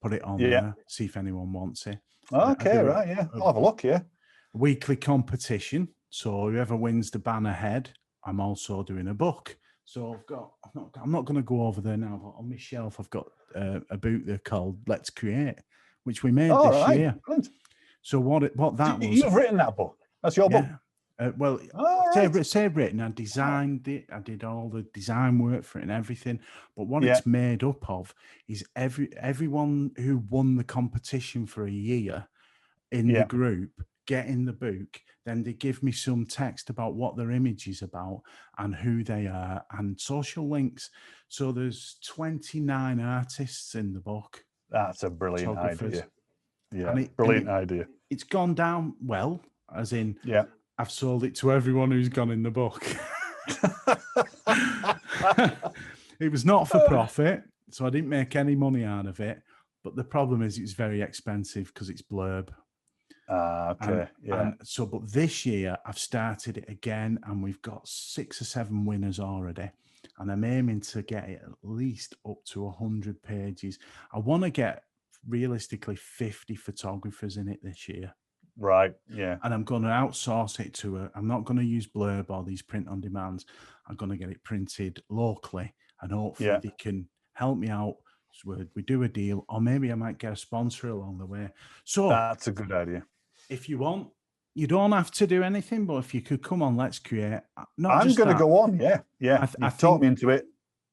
put it on there. See if anyone wants it.
Okay, right, yeah. I'll have a look. Yeah.
Weekly competition. So whoever wins the banner head, I'm also doing a book. So I'm not going to go over there now, but on my shelf I've got a book there called Let's Create, which we made this year. Brilliant. So what that was...
You've written that book? That's your book?
Say written, I designed it, I did all the design work for it and everything, but what it's made up of is everyone who won the competition for a year in the group get in the book, then they give me some text about what their image is about and who they are and social links. So there's 29 artists in the book.
That's a brilliant idea. Yeah, brilliant idea.
It's gone down well, as in I've sold it to everyone who's gone in the book. It was not for profit, so I didn't make any money out of it. But the problem is it's very expensive because it's blurb.
Okay.
But this year I've started it again, and we've got 6 or 7 winners already. And I'm aiming to get it at least up to 100 pages. I want to get realistically 50 photographers in it this year.
Right. Yeah.
And I'm going to outsource it to her. I'm not going to use Blurb or these print on demands. I'm going to get it printed locally, and hopefully they can help me out. So we do a deal, or maybe I might get a sponsor along the way. So
that's a good idea.
If you want, you don't have to do anything, but if you could come on, let's create.
I'm going to go on. Yeah. Yeah. You talked me into it.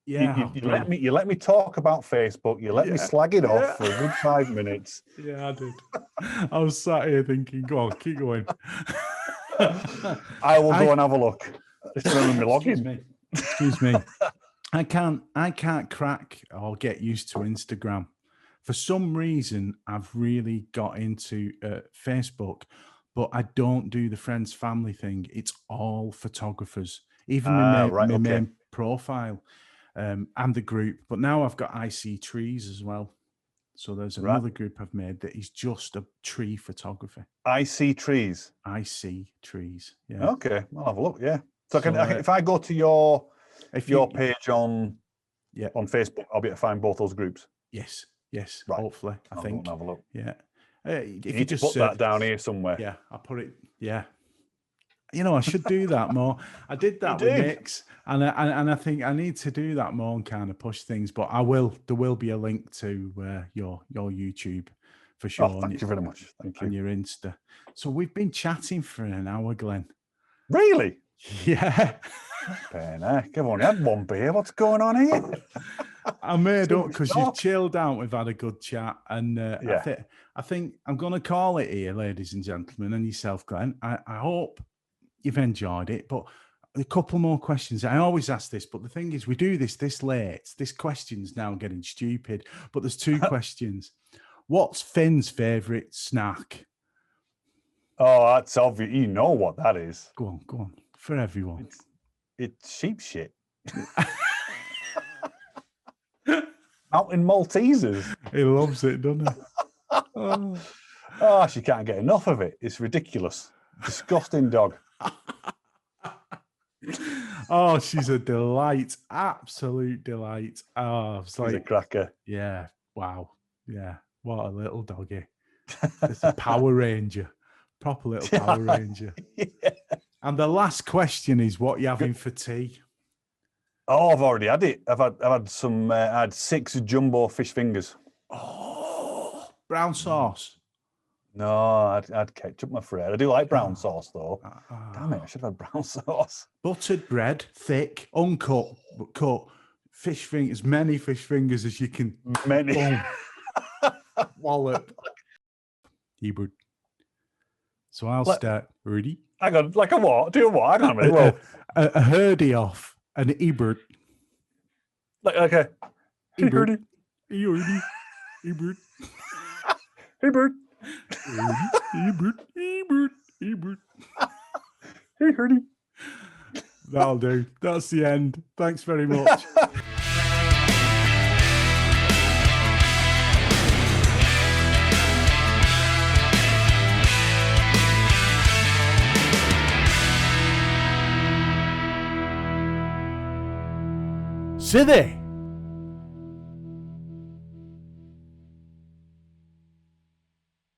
Yeah.
You let me talk about Facebook. You let me slag it off for a good 5 minutes.
Yeah, I did. I was sat here thinking, go on, keep going.
I will go and have a look.
Excuse me. I can't crack or get used to Instagram. For some reason, I've really got into Facebook, but I don't do the friends family thing. It's all photographers, even my main profile and the group. But now I've got I See Trees as well. So there's another group I've made that is just a tree photography.
I See Trees.
I See Trees. Yeah.
Okay, I'll have a look. Yeah. So if I go to your page on Facebook, I'll be able to find both those groups.
Yes. Yes. Right. Hopefully, I think.
Have a look.
Yeah.
If you just put that down here somewhere.
Yeah, I'll put it. Yeah. I should do that more. I did that with Nick's, and I think I need to do that more and kind of push things. But I will. There will be a link to your YouTube for sure.
Oh, thank you very much. Thank you.
And your Insta. So we've been chatting for an hour, Glenn.
Really?
Yeah.
I've only had one beer. What's going on here?
I made up because you've chilled out. We've had a good chat, and I think I'm going to call it here, ladies and gentlemen, and yourself, Glenn. I hope you've enjoyed it, but a couple more questions. I always ask this, but the thing is, we do this late. This question's now getting stupid, but there's two questions. What's Finn's favourite snack?
Oh, that's obvious. You know what that is.
Go on. For everyone.
It's sheep shit. Mountain Maltesers.
He loves it, doesn't he?
Oh, she can't get enough of it. It's ridiculous. Disgusting dog.
Oh, she's a delight. Absolute delight. Oh, it's like
a cracker.
Yeah. Wow. Yeah. What a little doggy. It's a Power Ranger. Proper little Power Ranger. Yeah. And the last question is, what are you having for tea?
Oh, I've already had it. I've had some. I had 6 jumbo fish fingers.
Oh, brown sauce.
No, I'd ketchup, my friend. I do like brown sauce though. Damn it, I should have had brown sauce.
Buttered bread, thick, uncut, but cut. Fish fingers, many fish fingers as you can.
Many.
Wallop. Ebert. So I'll start. Ready?
Hang on, like a what? Do a what? Hang on a minute. Well,
a hurdy off. An Ebert.
Okay.
Ebert. Ebert. Ebert.
Ebert.
Ebert.
Hey, Hurdy.
That'll do. That's the end. Thanks very much. Sithee.